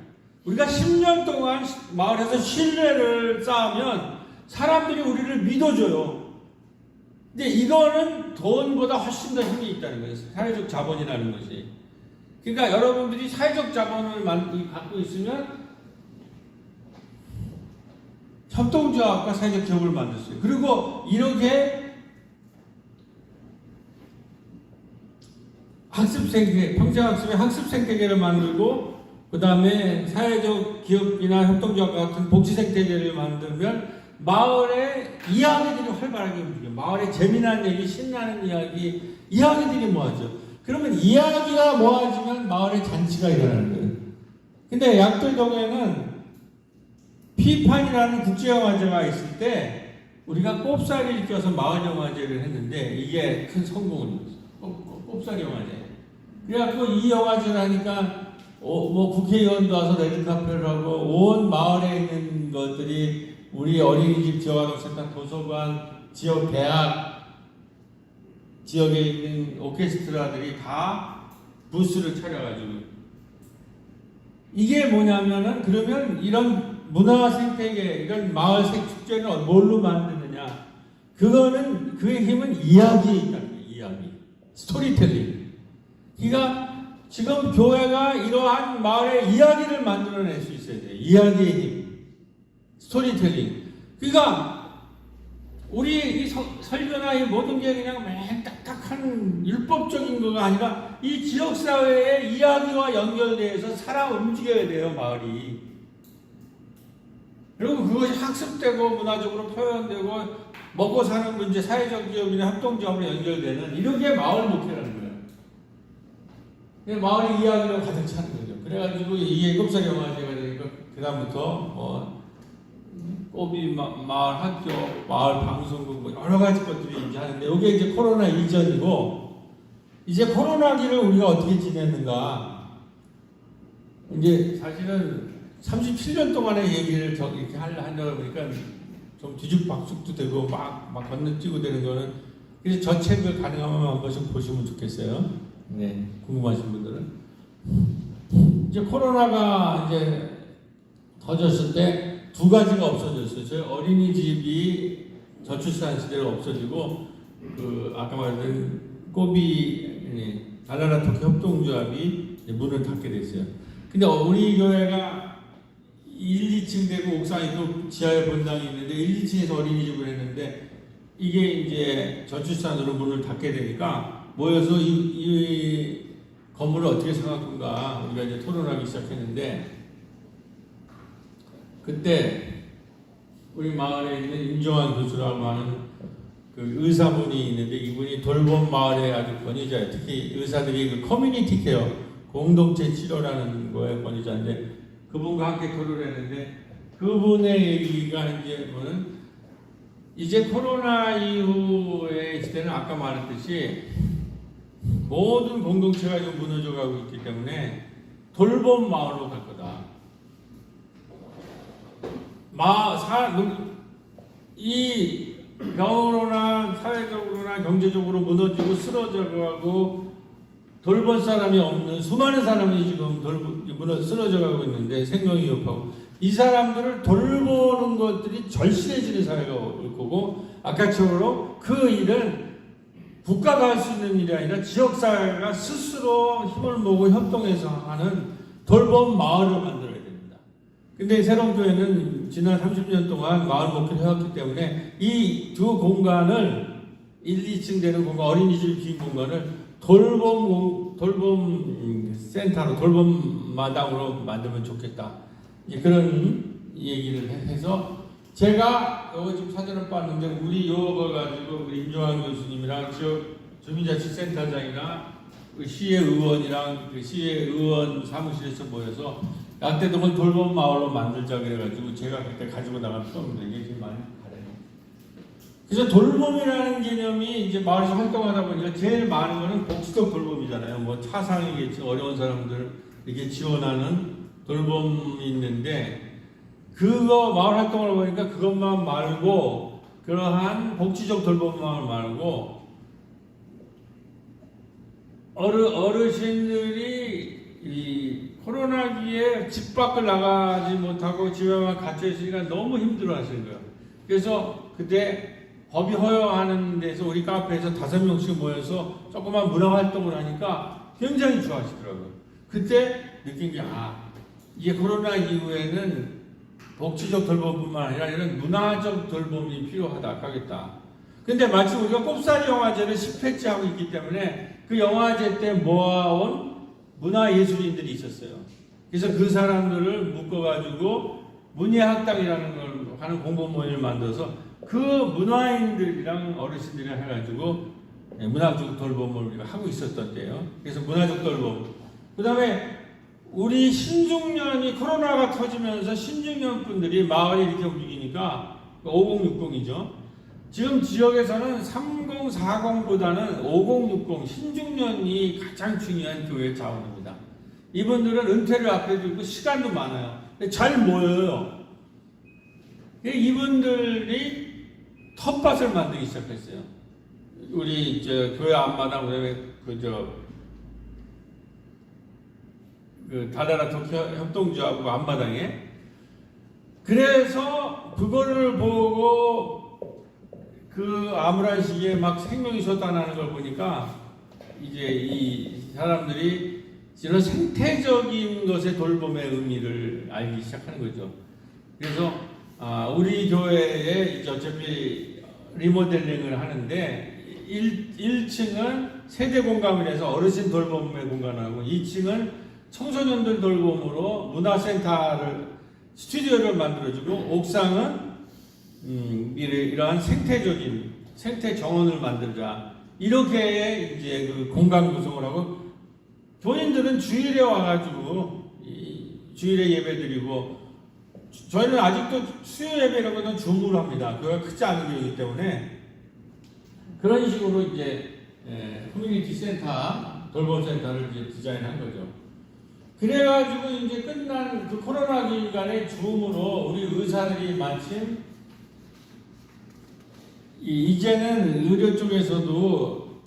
우리가 10년 동안 마을에서 신뢰를 쌓으면 사람들이 우리를 믿어줘요. 근데 이거는 돈보다 훨씬 더 힘이 있다는 거예요. 사회적 자본이라는 것이. 그러니까 여러분들이 사회적 자본을 갖고 있으면 협동조합과 사회적 기업을 만들었어요. 그리고 이렇게 학습생태, 평생학습의 학습생태계를 만들고 그 다음에 사회적 기업이나 협동조합 같은 복지생태계를 만들면 마을의 이야기들이 활발하게 움직여요. 마을의 재미난 얘기, 신나는 이야기들이 모아져. 그러면 이야기가 모아지면 마을의 잔치가 일어나는 거예요. 근데 약돌동에는 피판이라는 국제영화제가 있을 때 우리가 꼽사리를 껴서 마을영화제를 했는데 이게 큰 성공을 이뤘어요. 꼽사리 영화제. 그래갖고 이 영화제를 하니까 뭐 국회의원도 와서 레드카펫을 하고 온 마을에 있는 것들이 우리 어린이집, 지역아동센터, 도서관, 지역 대학, 지역에 있는 오케스트라들이 다 부스를 차려가지고 이게 뭐냐면은 그러면 이런 문화 생태계, 이런 마을 축제는 뭘로 만드느냐? 그거는 그의 힘은 이야기에 있다는 거예요. 이야기, 스토리텔링. 그러니까 지금 교회가 이러한 마을의 이야기를 만들어낼 수 있어야 돼요. 이야기의 힘, 스토리텔링. 그러니까 우리 이 설교나 이 모든 게 그냥 맨 딱딱한 율법적인 거가 아니라 이 지역사회의 이야기와 연결돼서 살아 움직여야 돼요, 마을이. 그리고 그것이 학습되고 문화적으로 표현되고 먹고 사는 문제, 사회적 기업이나 협동조합으로 연결되는 이렇게 마을 목회라는 거예요. 마을의 이야기로 가득 차는 거죠. 그래가지고 이게 꼽사리 영화제가 되니까 그다음부터 꼬비 마을 학교, 마을 방송국 뭐 여러 가지 것들이 이제 하는데 이게 이제 코로나 이전이고 이제 코로나기를 우리가 어떻게 지냈는가 이제 사실은 37년 동안의 얘기를 이렇게 하려다 보니까 좀 뒤죽박죽도 되고 막 건너뛰고 되는 거는 그래서 저 책을 가능하면 한 번씩 보시면 좋겠어요. 네, 궁금하신 분들은 이제 코로나가 이제 터졌을 때 두 가지가 없어졌어요. 저희 어린이집이 저출산 시대로 없어지고 그 아까 말한 꼬비 달나라 터키 협동조합이 문을 닫게 됐어요. 근데 우리 교회가 1, 2층 되고 옥상에 또 지하에 본당이 있는데 1, 2층에서 어린이집을 했는데 이게 이제 저출산으로 문을 닫게 되니까 모여서 이 건물을 어떻게 생각할 건가 우리가 이제 토론하기 시작했는데 그때 우리 마을에 있는 임종환 교수라고 하는 그 의사분이 있는데 이분이 돌봄 마을의 아주 권위자예요. 특히 의사들이 그 커뮤니티 케어 공동체 치료라는 거에 권위자인데 그분과 함께 토론을 했는데 그분의 얘기가 이제 뭐는 이제 코로나 이후의 시대는 아까 말했듯이 모든 공동체가 좀 무너져 가고 있기 때문에 돌봄 마을로 갈 거다. 이 병으로나 사회적으로나 경제적으로 무너지고 쓰러져가고 돌볼 사람이 없는 수많은 사람이 지금 쓰러져가고 있는데 생명이 위협하고 이 사람들을 돌보는 것들이 절실해지는 사회가 올 거고 아까처럼 그 일은 국가가 할 수 있는 일이 아니라 지역사회가 스스로 힘을 모으고 협동해서 하는 돌봄 마을을 만들어야 됩니다. 근데 새로운 교회는 지난 30년 동안 마을 목회를 해왔기 때문에 이 두 공간을 1, 2층 되는 공간, 어린이집 빈 공간을 돌봄 센터로, 돌봄 마당으로 만들면 좋겠다. 그런 얘기를 해서 제가 이거 지금 사전을 봤는데 우리 요걸 가지고 우리 임종환 교수님이랑 지역 주민자치센터장이나 그 시의 의원이랑 그 시의 의원 사무실에서 모여서 약대동을 돌봄 마을로 만들자 그래가지고 제가 그때 가지고 나간 표현인데 이게 지금 많이 다르네요. 그래서 돌봄이라는 개념이 이제 마을에서 활동하다 보니까 제일 많은 거는 복지적 돌봄이잖아요. 뭐 차상이겠지, 어려운 사람들 이렇게 지원하는 돌봄이 있는데 그거 마을 활동을 보니까 그것만 말고 그러한 복지적 돌봄만 말고 어르신들이 이 코로나기에 집 밖을 나가지 못하고 집에만 갇혀 있으니까 너무 힘들어 하시는 거예요. 그래서 그때 법이 허용하는 데서 우리 카페에서 5명씩 모여서 조그만 문화활동을 하니까 굉장히 좋아하시더라고요. 그때 느낀 게, 이게 코로나 이후에는 복지적 돌봄뿐만 아니라 이런 문화적 돌봄이 필요하다 하겠다. 근데 마치 우리가 꼽사리 영화제를 10회째 하고 있기 때문에 그 영화제 때 모아온 문화예술인들이 있었어요. 그래서 그 사람들을 묶어가지고 문예학당이라는 걸 하는 공동 모임을 만들어서 그 문화인들이랑 어르신들이랑 해가지고 문화적 돌봄을 우리가 하고 있었던 때예요. 그래서 문화적 돌봄. 그 다음에 우리 신중년이 코로나가 터지면서 신중년 분들이 마을이 이렇게 움직이니까 5060이죠. 지금 지역에서는 3040보다는 5060 신중년이 가장 중요한 교회 자원입니다. 이분들은 은퇴를 앞에 두고 시간도 많아요. 잘 모여요. 이분들이 텃밭을 만들기 시작했어요. 우리 교회 앞마당 다다라 협동조합 앞마당에. 그래서 그거를 보고 그 암울한 시기에 막 생명이 솟아나는 걸 보니까 이제 이 사람들이 이런 생태적인 것의 돌봄의 의미를 알기 시작하는 거죠. 그래서 우리 교회에 이제 어차피 리모델링을 하는데 1층은 세대 공감을 해서 어르신 돌봄의 공간을 하고 2층은 청소년들 돌봄으로 문화센터를 스튜디오를 만들어주고 옥상은 이러한 생태 정원을 만들자 이렇게 이제 그 공간 구성을 하고 교인들은 주일에 와가지고 주일에 예배드리고 저희는 아직도 수요 예배라고는 줌으로 합니다. 교회가 크지 않은 교회이기 때문에 그런 식으로 이제 커뮤니티 센터 돌봄 센터를 이제 디자인한 거죠. 그래가지고 이제 끝난 그 코로나 기간에 줌으로 우리 의사들이 마침 이제는 의료 쪽에서도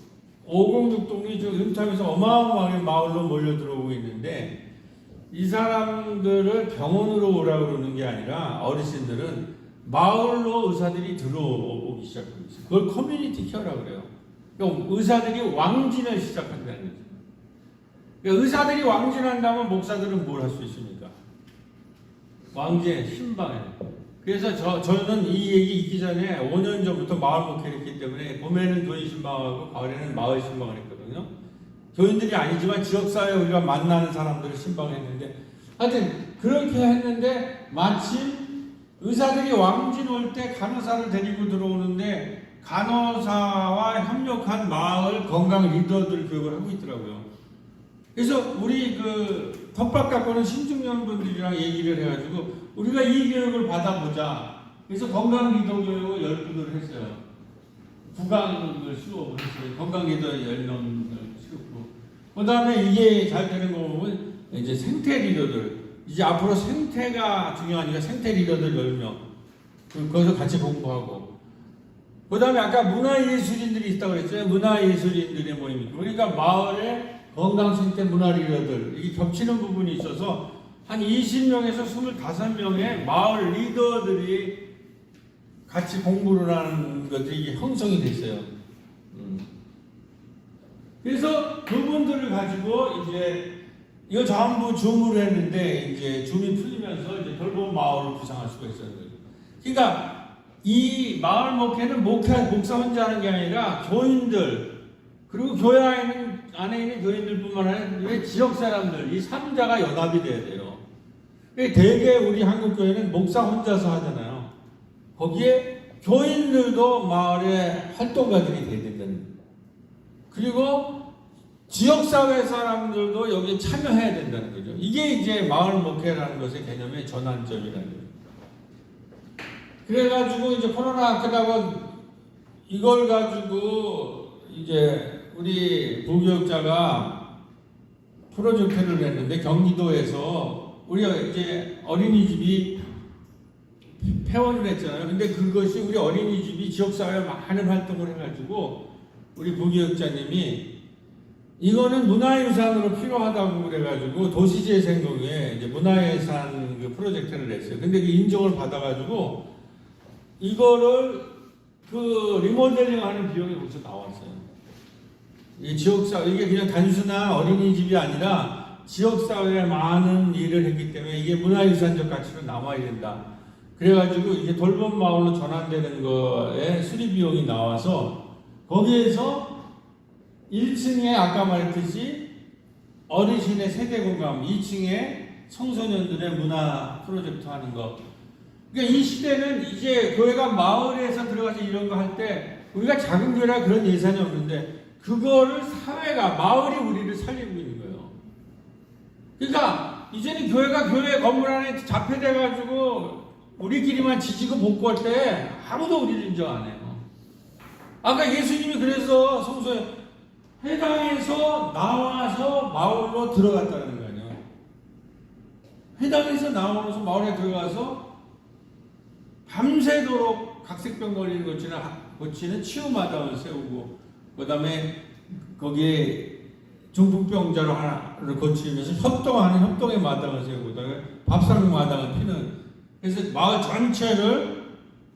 5060이 좀 은퇴하면서 어마어마하게 마을로 몰려 들어오고 있는데 이 사람들을 병원으로 오라고 그러는 게 아니라 어르신들은 마을로 의사들이 들어오기 시작하고 있어요. 그걸 커뮤니티 케어라고 그래요. 그러니까 의사들이 왕진을 시작한다는 거죠. 그러니까 의사들이 왕진한다면 목사들은 뭘 할 수 있습니까? 왕진, 신방에. 그래서 저는 이 얘기 있기 전에 5년 전부터 마을 목회를 했기 때문에 봄에는 교인 신방하고 가을에는 마을 신방을 했거든요. 교인들이 아니지만 지역사회에 우리가 만나는 사람들을 신방했는데 하여튼 그렇게 했는데 마침 의사들이 왕진 올 때 간호사를 데리고 들어오는데 간호사와 협력한 마을 건강 리더들 교육을 하고 있더라고요. 그래서 우리 그 텃밭 갖고는 신중년분들이랑 얘기를 해가지고 우리가 이 교육을 받아보자. 그래서 건강 리더 교육을 10분을 했어요. 구강을 수업을 했어요. 건강 리더 10명을 시켰고. 그 다음에 이게 잘 되는 거 보면 이제 생태 리더들. 이제 앞으로 생태가 중요하니까 생태 리더들 10명. 거기서 같이 공부하고. 그 다음에 아까 문화예술인들이 있다고 그랬어요. 문화예술인들의 모임이. 그러니까 마을에 건강 생태 문화 리더들. 이게 겹치는 부분이 있어서 한 20명에서 25명의 마을 리더들이 같이 공부를 하는 것들이 형성이 됐어요. 그래서 그분들을 가지고 이제 이거 전부 줌으로 했는데 이제 줌이 풀리면서 이제 돌봄 마을을 구상할 수가 있어요. 그러니까 이 마을 목회는 목사 혼자 하는 게 아니라 교인들 그리고 교회 안에 있는 교인들뿐만 아니라 지역 사람들 이 3자가 연합이 돼야 돼요. 대개 우리 한국 교회는 목사 혼자서 하잖아요. 거기에 교인들도 마을의 활동가들이 돼야 된다는 거예요. 그리고 지역사회 사람들도 여기에 참여해야 된다는 거죠. 이게 이제 마을 목회라는 것의 개념의 전환점이라는 거예요. 그래가지고 이제 코로나 끝나고 이걸 가지고 이제 우리 부교육자가 프로젝트를 했는데 경기도에서 우리가 이제 어린이집이 폐원을 했잖아요. 근데 그것이 우리 어린이집이 지역사회에 많은 활동을 해가지고 우리 부교육자님이 이거는 문화유산으로 필요하다고 그래가지고 도시재생국에 이제 문화유산 그 프로젝트를 냈어요. 근데 그 인정을 받아가지고 이거를 그 리모델링하는 비용이 벌써 나왔어요. 이 지역사 이게 그냥 단순한 어린이집이 아니라 지역사회에 많은 일을 했기 때문에 이게 문화유산적 가치로 남아야 된다. 그래가지고 이게 돌봄 마을로 전환되는 거에 수리 비용이 나와서 거기에서 1층에 아까 말했듯이 어르신의 세대 공감, 2층에 청소년들의 문화 프로젝트 하는 거. 그러니까 이 시대는 이제 교회가 마을에서 들어가서 이런 거 할 때 우리가 작은 교회라 그런 예산이 없는데 그거를 사회가 마을이 우리를 살리고 있는 거예요. 그러니까 이제는 교회가 교회 건물 안에 잡혀돼가지고 우리끼리만 지지고 복구할 때 아무도 우리를 인정 안 해요. 아까 예수님이 그래서 성소에 회당에서 나와서 마을로 들어갔다는 거 아니에요. 회당에서 나와서 마을에 들어가서 밤새도록 각색병 걸리는 고치는 치유마당을 세우고 그 다음에 거기에 중풍병자로 하나를 고치면서 협동하는 협동의 마당을 세우고 그다음에 밥상 마당을 피는 그래서 마을 전체를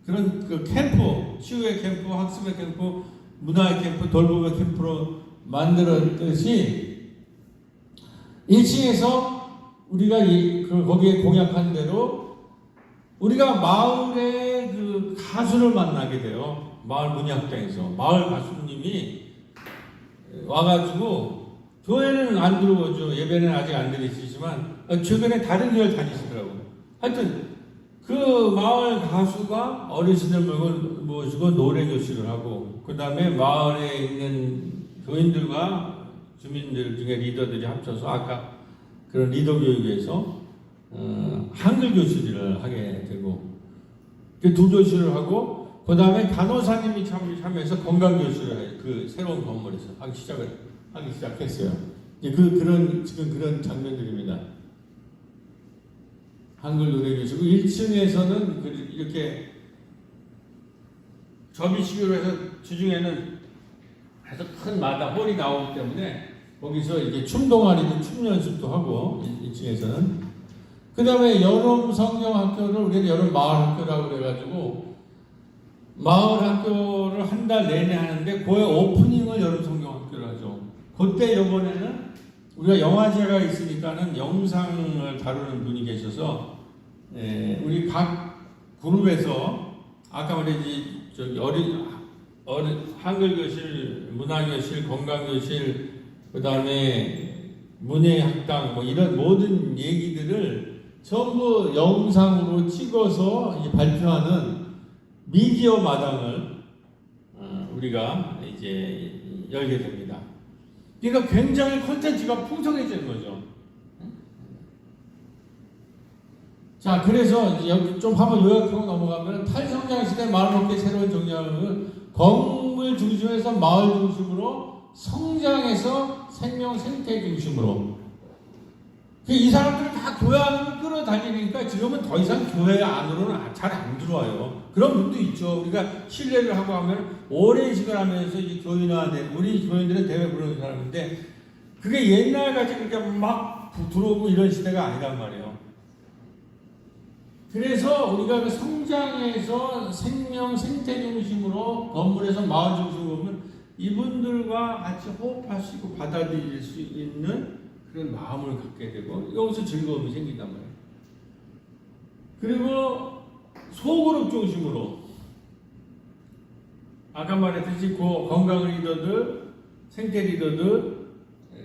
그런 그 캠프, 치유의 캠프, 학습의 캠프, 문화의 캠프, 돌봄의 캠프로 만들었듯이 1층에서 우리가 거기에 공약한 대로 우리가 마을의 그 가수를 만나게 돼요. 마을 문학당에서 마을 가수님이 와가지고 교회는 안 들어오죠. 예배는 아직 안 드리시지만 최근에 다른 교회 다니시더라고요. 하여튼 그 마을 가수가 어르신들 모시고 노래 교실을 하고 그 다음에 마을에 있는 교인들과 주민들 중에 리더들이 합쳐서 아까 그런 리더 교육에서 한글 교실을 하게 되고 그 두 교실을 하고 그 다음에 간호사님이 참여해서 건강 교실을 해요. 그 새로운 건물에서 하기 시작했어요. 지금 그런 장면들입니다. 한글 노래 교실고 1층에서는 이렇게 접이식으로 해서 주중에는 아주 큰 마당 홀이 나오기 때문에 거기서 이렇게 춤 동아리도 춤 연습도 하고 1층에서는 그 다음에 여름 성경학교를 우리는 여름 마을 학교라고 그래가지고 마을 학교를 한 달 내내 하는데 그의 오프닝을 여름 성경학교를 하죠. 그때 이번에는 우리가 영화제가 있으니까는 영상을 다루는 분이 계셔서 우리 각 그룹에서 아까 말했지 저기 어린 한글 교실, 문화 교실, 건강 교실, 그 다음에 문예 학당 뭐 이런 모든 얘기들을 전부 영상으로 찍어서 이제 발표하는 미디어 마당을 우리가 이제 열게 됩니다. 그러니까 굉장히 콘텐츠가 풍성해지는 거죠. 자, 그래서 이제 여기 좀 한번 요약하고 넘어가면 탈성장 시대 마을업계 새로운 정량은 건물 중심에서 마을 중심으로 성장해서 생명 생태 중심으로 이 사람들이 다 교회 안으로 끌어다니니까 지금은 더 이상 교회 안으로는 잘 안 들어와요. 그런 분도 있죠. 우리가 신뢰를 하고 하면 오랜 시간 하면서 이제 교인화된 우리 교인들은 대회 부르는 사람인데 그게 옛날같이 그렇게 막 들어오고 이런 시대가 아니란 말이에요. 그래서 우리가 그 성장해서 생명 생태 중심으로 건물에서 마을 중심으로 보면 이분들과 같이 호흡할 수 있고 받아들일 수 있는 그런 마음을 갖게 되고 여기서 즐거움이 생긴단 말이에요. 그리고 소그룹 중심으로 아까 말했듯이 그 건강 리더들, 생태 리더들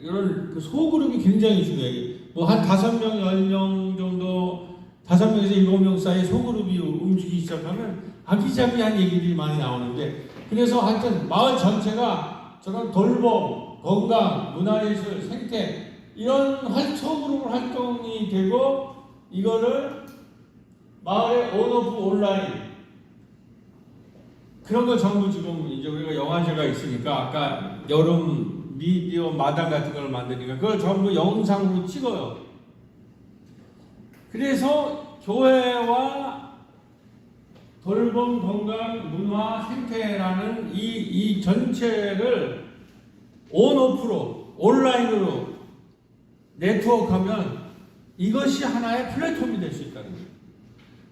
이런 그 소그룹이 굉장히 중요해요. 뭐 한 5명, 10명 정도 5명에서 7명 사이 소그룹이 움직이기 시작하면 아기자기한 얘기들이 많이 나오는데 그래서 하여튼 마을 전체가 저런 돌봄, 건강, 문화예술, 생태 이런 소그룹 활동이 되고 이거를 마을의 온오프 온라인 그런 거 전부 지금 이제 우리가 영화제가 있으니까 아까 여름 미디어 마당 같은 걸 만드니까 그걸 전부 영상으로 찍어요. 그래서 교회와 돌봄, 건강, 문화, 생태라는 이 전체를 온오프로 온라인으로 네트워크하면 이것이 하나의 플랫폼이 될 수 있다는 거예요.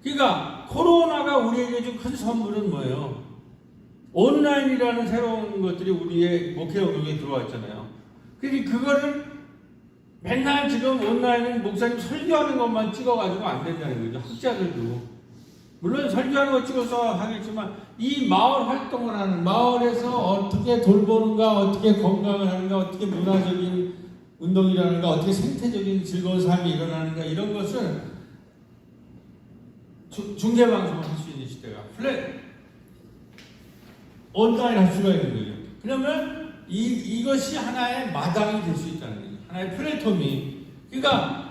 그러니까 코로나가 우리에게 준 큰 선물은 뭐예요? 온라인이라는 새로운 것들이 우리의 목회 영역에 들어와 있잖아요. 그러니까 그거를 맨날 지금 온라인은 목사님 설교하는 것만 찍어가지고 안 된다는 거죠. 학자들도. 물론 설교하는 거 찍어서 하겠지만 이 마을 활동을 하는, 마을에서 어떻게 돌보는가, 어떻게 건강을 하는가, 어떻게 문화적인 운동이라는가, 어떻게 생태적인 즐거운 삶이 일어나는가, 이런 것을 중계방송을 할 수 있는 시대가 온라인 할 수가 있는 거죠. 그러면 이것이 하나의 마당이 될 수 있다는 거죠. 하나의 플랫폼이. 그러니까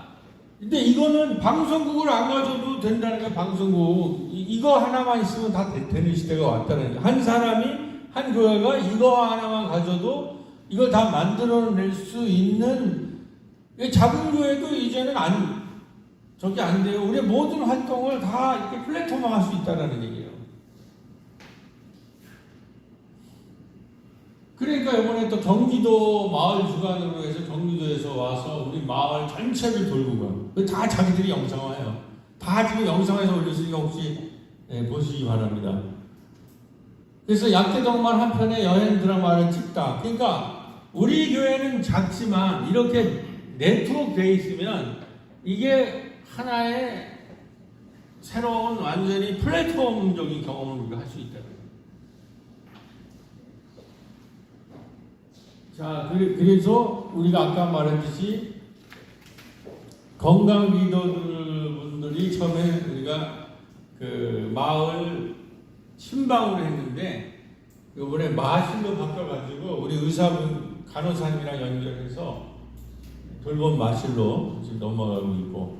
근데 이거는 방송국을 안 가져도 된다는 거야. 방송국 이거 하나만 있으면 다 되는 시대가 왔다는 거야. 한 사람이, 한 교회가 이거 하나만 가져도 이걸 다 만들어낼 수 있는, 작은 교회도 이제는 저기 안 돼요. 우리의 모든 활동을 다 이렇게 플랫폼화할 수 있다는 얘기예요. 그러니까 이번에 또 경기도 마을 주관으로 해서 경기도에서 와서 우리 마을 전체를 돌고 가요. 다 자기들이 영상화해요. 다 지금 영상에서 올렸으니까 혹시 보시기 바랍니다. 그래서 약대동만 한 편의 여행 드라마를 찍다. 그러니까 우리 교회는 작지만 이렇게 네트워크 돼 있으면 이게 하나의 새로운 완전히 플랫폼적인 경험을 우리가 할 수 있다. 자, 그래서 우리가 아까 말했듯이 건강 리더분들이 처음에 우리가 그 마을 신방을 했는데 이번에 마실로 바꿔가지고 우리 의사분 간호사님이랑 연결해서 돌봄 마실로 지금 넘어가고 있고,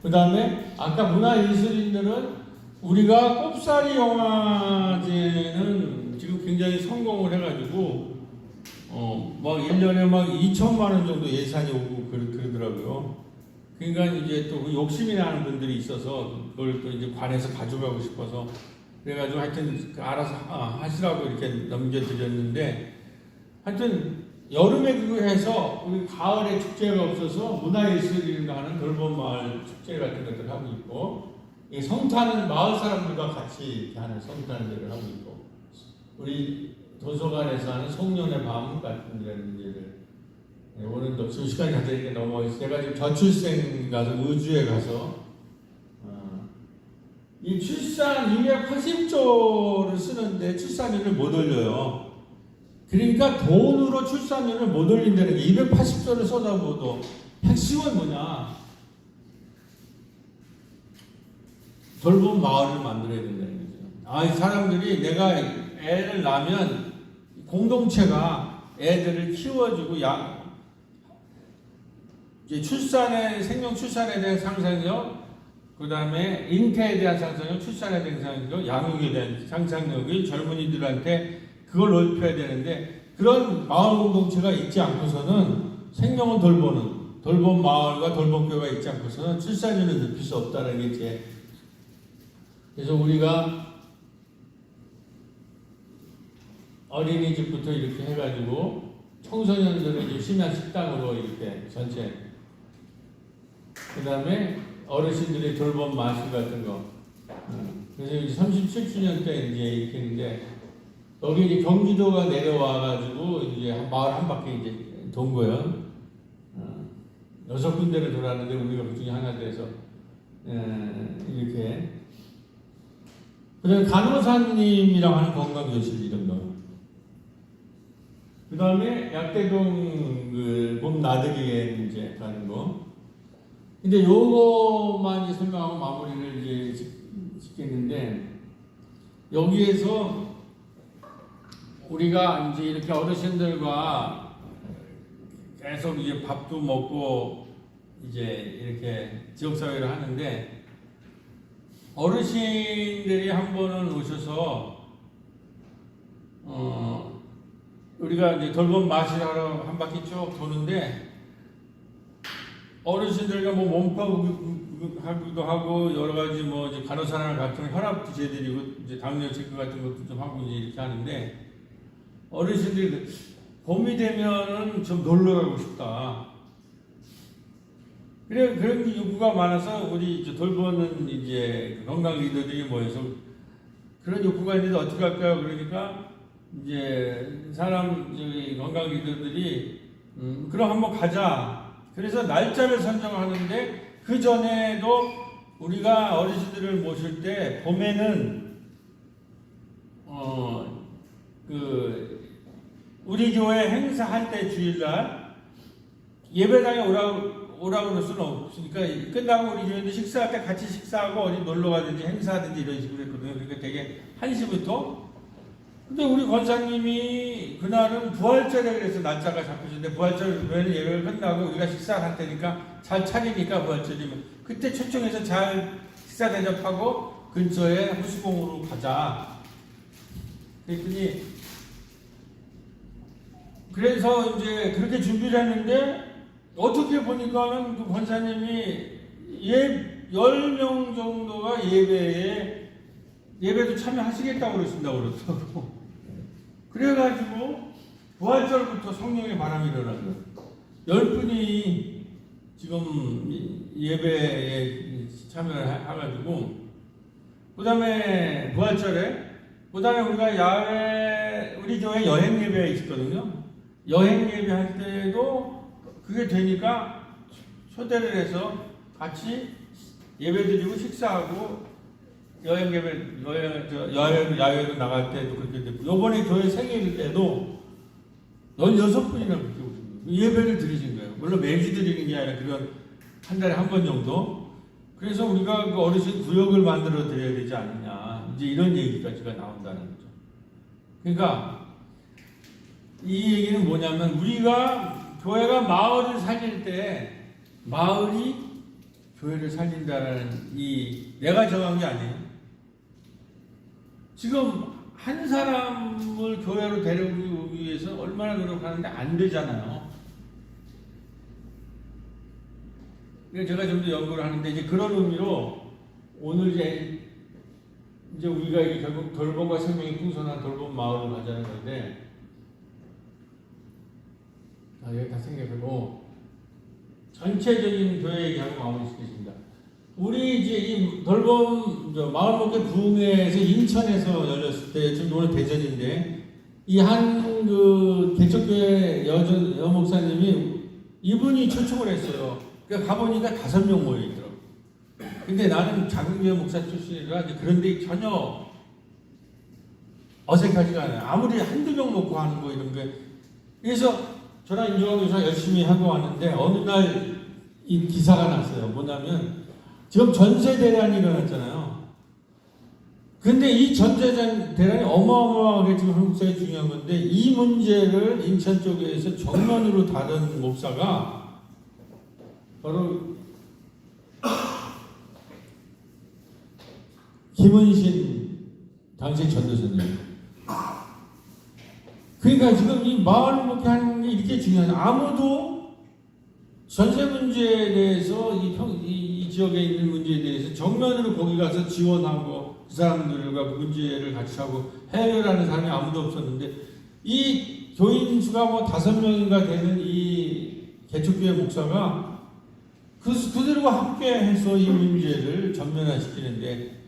그 다음에 아까 문화예술인들은 우리가 꼽사리 영화제는 지금 굉장히 성공을 해가지고 막 1년에 막 2천만 원 정도 예산이 오고 그러더라고요. 그러니까 이제 또 욕심이 나는 분들이 있어서 그걸 또 이제 관에서 가져가고 싶어서 그래가지고 하여튼 알아서 하시라고 이렇게 넘겨드렸는데, 하여튼 여름에 그거 해서 우리 가을에 축제가 없어서 문화예술인가 하는 돌봄 마을 축제 같은 것들 하고 있고, 이 성탄은 마을 사람들과 같이 하는 성탄제를 하고 있고, 우리 도서관에서 하는 송년의 밤 같은 이런 일을 오늘도 지금 시간이 다 되니까 넘어가서 제가 지금 저출생 가서 우주에 가서 이 출산 280조를 쓰는데 출산율을 못 올려요. 그러니까 돈으로 출산율을 못 올린다는 게 280조를 쏟아부어도 핵심은 뭐냐? 돌봄 마을을 만들어야 된다는 거죠. 이 사람들이 내가 애를 낳으면 공동체가 애들을 키워주고 이제 생명 출산에 대한 상상력, 그 다음에 잉태에 대한 상상력, 출산에 대한 상상력, 양육에 대한 상상력을 젊은이들한테 그걸 넓혀야 되는데, 그런 마을 공동체가 있지 않고서는 생명을 돌보는 돌봄 마을과 돌봄 교회가 있지 않고서는 출산율을 높일 수 없다는 게 그래서 우리가 어린이집부터 이렇게 해가지고 청소년들을 심야 식당으로 이렇게 전체, 그 다음에 어르신들의 돌봄 마실 같은 거. 그래서 이제 37주년 때 이제 이렇게 했는데, 여기 이제 경기도가 내려와가지고 이제 마을 한 바퀴 이제 돈 거예요. 6군데를 돌았는데 우리가 그 중에 하나 돼서 이렇게. 그 다음에 간호사님이라고 하는 건강교실 이런 거. 그 다음에 약대동 몸 나들이에 이제 가는 거. 근데 요거만 이제 설명하고 마무리를 이제 짓겠는데, 여기에서 우리가 이제 이렇게 어르신들과 계속 이제 밥도 먹고 이제 이렇게 지역사회를 하는데, 어르신들이 한 번은 오셔서 우리가 이제 돌봄 마실하러 한 바퀴 쭉 도는데, 어르신들과 뭐 몸파하기도 하고 여러 가지 뭐 이제 간호사랑 같은 혈압도 재드리고 이제 당뇨 체크 같은 것도 좀 하고 이제 이렇게 하는데, 어르신들이 봄이 되면은 좀 놀러 가고 싶다. 그래, 그런 욕구가 많아서 우리 이제 돌보는 이제 건강 리더들이 모여서 그런 욕구가 있는데 어떻게 할까요? 그러니까 이제 사람 저기 건강 리더들이 그럼 한번 가자. 그래서 날짜를 선정하는데 그 전에도 우리가 어르신들을 모실 때 봄에는 우리 교회 행사할 때 주일날 예배당에 오라고 그럴 수는 없으니까 끝나고 우리 교회도 식사할 때 같이 식사하고 어디 놀러 가든지 행사하든지 이런 식으로 했거든요. 그러니까 되게 1시부터. 근데 우리 권사님이 그날은 부활절에 그래서 날짜가 잡혀졌는데 부활절 교회는 예배를 끝나고 우리가 식사를 할 테니까 잘 차리니까 부활절이면 그때 초청해서 잘 식사 대접하고 근처에 호수공으로 가자. 그랬더니 그래서 이제 그렇게 준비를 했는데 어떻게 보니까는 그 권사님이 10명 정도가 예배도 참여하시겠다고 그러더라고. 그래가지고 부활절부터 성령의 바람이 일어나고 10분이 지금 예배에 참여를 해가지고 그 다음에 부활절에 그 다음에 우리가 야외 우리 교회 여행 예배 있었거든요. 여행 예배 할 때도 그게 되니까 초대를 해서 같이 예배 드리고 식사하고 여행 예배 야외로 나갈 때도 그렇게 됐고 요번에 교회 생일 때도 16분이나 그렇게 오신 거예요. 예배를 드리신 거예요. 물론 매주 드리는 게 아니라 그런 한 달에 한 번 정도. 그래서 우리가 그 어르신 구역을 만들어 드려야 되지 않느냐 이제 이런 얘기까지가 나온다는 거죠. 그러니까 이 얘기는 뭐냐면 우리가 교회가 마을을 살릴 때 마을이 교회를 살린다는 이 내가 정한 게 아니에요. 지금 한 사람을 교회로 데려오기 위해서 얼마나 노력하는데 안 되잖아요. 그래서 제가 좀 더 연구를 하는데 이제 그런 의미로 오늘 이제 우리가 이게 결국 돌봄과 생명이 풍성한 돌봄 마을을 가자는 건데 여기 다 생각하고 전체적인 교회 얘기하고 마무리 시키겠습니다. 우리 이제 이 돌봄 마을목회 부흥회에서 인천에서 열렸을 때 지금 오늘 대전인데 이 한 그 개척교회 여목사님이 이분이 초청을 했어요. 그러니까 가보니까 5명 모여 있더라고. 근데 나는 작은 교회 목사 출신이라 그런데 전혀 어색하지가 않아요. 아무리 한두 명 놓고 하는 거 이런 게. 그래서 저랑 임종환 교사 열심히 하고 왔는데 어느 날 이 기사가 났어요. 뭐냐면 지금 전세 대란이 일어났잖아요. 근데 이 전세 대란이 어마어마하게 지금 한국 사회에 중요한 건데 이 문제를 인천 쪽에서 정면으로 다룬 목사가 바로 김은신 당시 전도사님. 그러니까 지금 이 마을 목회하는 게 이렇게 중요한 아무도 전세 문제에 대해서 이 지역에 있는 문제에 대해서 정면으로 거기 가서 지원하고 그 사람들과 문제를 같이 하고 해결하는 사람이 아무도 없었는데 이 교인 수가 뭐 5명인가 되는 이 개척교회 목사가 그들과 함께 해서 이 문제를 전면화시키는데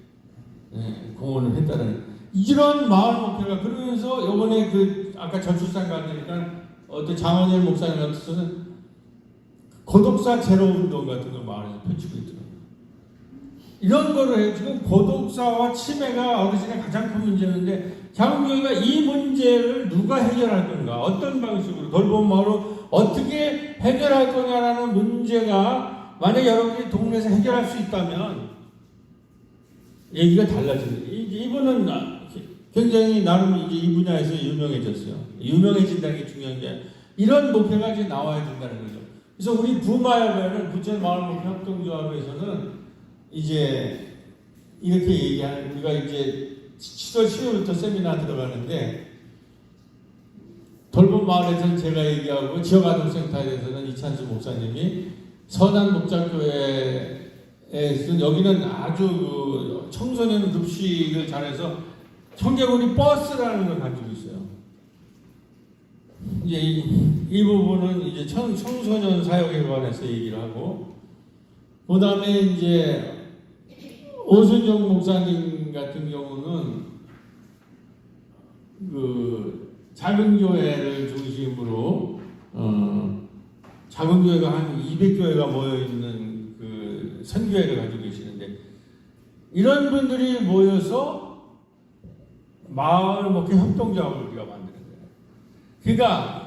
공헌을 했다는 이런 마을 목회가 그러면서 요번에 그 아까 전출산 가니까 어떤 장원열 목사님 같은 고독사 제로 운동 같은 걸 마을에서 펼치고 있더라고요. 이런 거를 해 지금 고독사와 치매가 어르신의 가장 큰 문제인데 장로교회가 이 문제를 누가 해결할 건가 어떤 방식으로 돌봄 마을로 어떻게 해결할 거냐라는 문제가 만약 여러분이 동네에서 해결할 수 있다면 얘기가 달라집니다. 이분은 굉장히 나름 이제 이 분야에서 유명해졌어요. 유명해진다는 게 중요한 게 이런 목표가 이제 나와야 된다는 거죠. 그래서 우리 부마협회는 부천마을목회협동조합에서는 이제 이렇게 얘기하는 우리가 이제 7월 10일부터 세미나 들어가는데 돌봄 마을에서는 제가 얘기하고 지역아동센터에서는 이찬수 목사님이 선한 목장교회에서는 여기는 아주 그 청소년 급식을 잘해서 청계군이 버스라는 걸 가지고 있어요. 이제 이 부분은 이제 청소년 사역에 관해서 얘기를 하고, 그 다음에 이제 오순정 목사님 같은 경우는 그 작은 교회를 중심으로 작은 교회가 한 200교회가 모여 있는 그 선교회를 가지고 계시는데, 이런 분들이 모여서 마을 목회 협동조합을 우리가 만드는 거예요. 그러니까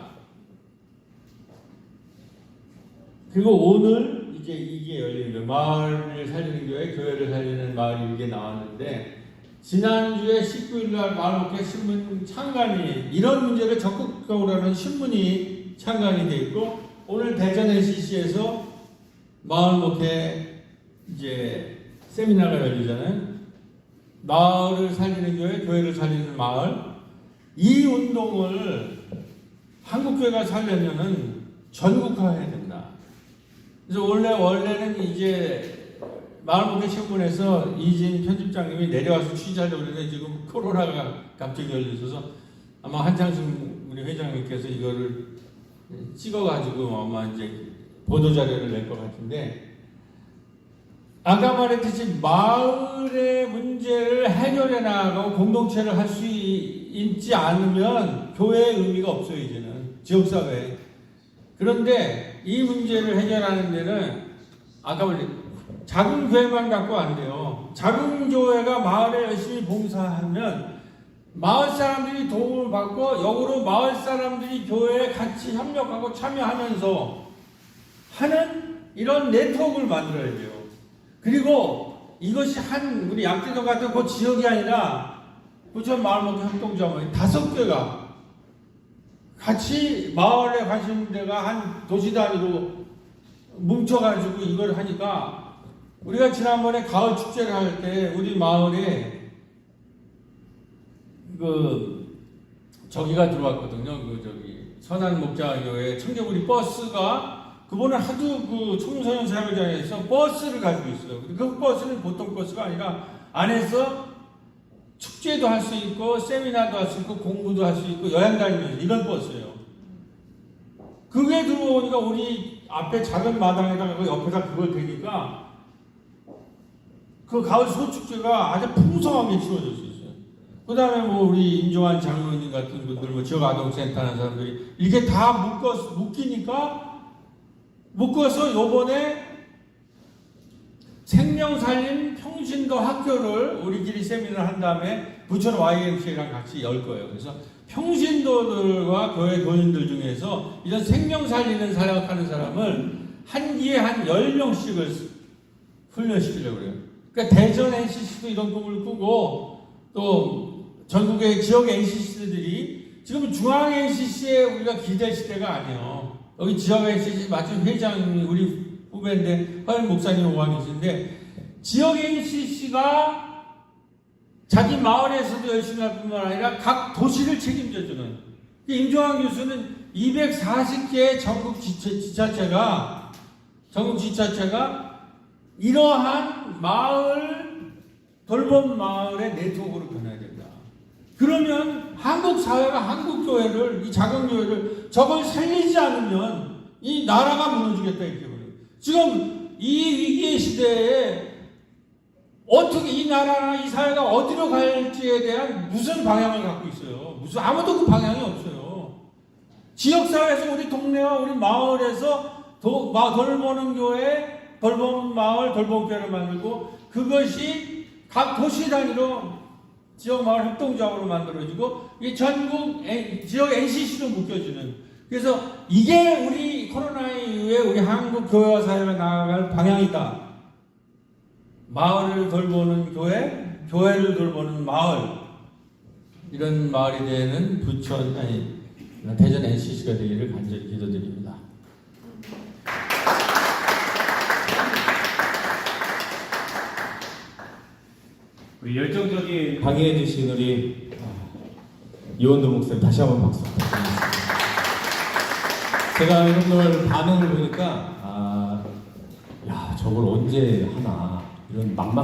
그리고 오늘 이제 이게 열리는 거예요. 마을을 살리는 교회, 교회를 살리는 마을이 이게 나왔는데, 지난주에 19일 날 마을목회 신문 창간이 이런 문제를 적극적으로 하는 신문이 창간이 돼 있고, 오늘 대전 NCC에서 마을목회 이제 세미나가 열리잖아요. 마을을 살리는 교회, 교회를 살리는 마을. 이 운동을 한국교회가 살려면은 전국화해야 된다. 그래서 원래는 이제 마을목회 신문에서 이진 편집장님이 내려와서 취재하려고 그랬는데, 지금 코로나가 갑자기 열려있어서 아마 한창승 우리 회장님께서 이거를 찍어가지고 아마 이제 보도자료를 낼 것 같은데, 아까 말했듯이 마을의 문제를 해결해 나가고 공동체를 할 수 있지 않으면 교회의 의미가 없어요. 이제는 지역사회. 그런데 이 문제를 해결하는 데는 아까 말했 작은 교회만 갖고 안 돼요. 작은 교회가 마을에 열심히 봉사하면 마을 사람들이 도움을 받고, 역으로 마을 사람들이 교회에 같이 협력하고 참여하면서 하는 이런 네트워크를 만들어야 돼요. 그리고 이것이 우리 양재동 같은 그 지역이 아니라 부천 마을목회 협동조합 5개가 같이 마을에 가시는 데가 한 도시 단위로 뭉쳐가지고 이걸 하니까, 우리가 지난번에 가을 축제를 할 때 우리 마을에 저기가 들어왔거든요. 선한 목자교회 청개구리 버스가, 그분은 하도 그 청소년 사역장에서 버스를 가지고 있어요. 그 버스는 보통 버스가 아니라 안에서 축제도 할 수 있고 세미나도 할 수 있고 공부도 할 수 있고 여행 다니면서 이런 버스예요. 그게 들어오니까 우리 앞에 작은 마당에다가 그 옆에다 그걸 대니까 그 가을 소축제가 아주 풍성하게 치러질 수 있어요. 그 다음에 뭐 우리 임종환 장로님 같은 분들, 뭐 지역 아동센터 하는 사람들이 이렇게 다 묶어서 요번에 생명살림 평신도 학교를 우리끼리 세미나를 한 다음에 부천 YMCA랑 같이 열 거예요. 그래서 평신도들과 교회 교인들 중에서 이런 생명살리는 사역하는 사람을 한 기에 한 10명씩을 훈련시키려고 그래요. 그러니까 대전 NCC도 이런 꿈을 꾸고, 또 전국의 지역 NCC들이, 지금 중앙 NCC에 우리가 기댈 시대가 아니에요. 여기 지역 NCC 마침 회장이 우리 후배인데 허연 목사님 오고 계신데, 지역 NCC가 자기 마을에서도 열심히 할 뿐만 아니라 각 도시를 책임져주는, 임종환 교수는 240개의 전국 지자체가 이러한 돌봄 마을의 네트워크로 변해야 된다. 그러면 한국 사회가 한국 교회를, 이 작은 교회를 저걸 살리지 않으면 이 나라가 무너지겠다 이렇게 그래요. 지금 이 위기의 시대에 어떻게 이 나라나 이 사회가 어디로 갈지에 대한 무슨 방향을 갖고 있어요? 아무도 그 방향이 없어요. 지역사회에서 우리 동네와 우리 마을에서 돌보는 교회, 돌봄 마을, 돌봄교회를 만들고, 그것이 각 도시 단위로 지역 마을 협동조합으로 만들어지고, 이 전국 지역 NCC로 묶여지는, 그래서 이게 우리 코로나 이후에 우리 한국 교회와 사회가 나아갈 방향이다. 마을을 돌보는 교회, 교회를 돌보는 마을, 이런 마을이 되는 대전 NCC가 되기를 간절히 기도드립니다. 우리 열정적인 강의해 주신 우리 이원도 목사님 다시 한번 박수 부탁드립니다. 제가 여러분들 반응을 보니까 저걸 언제 하나 이런 막막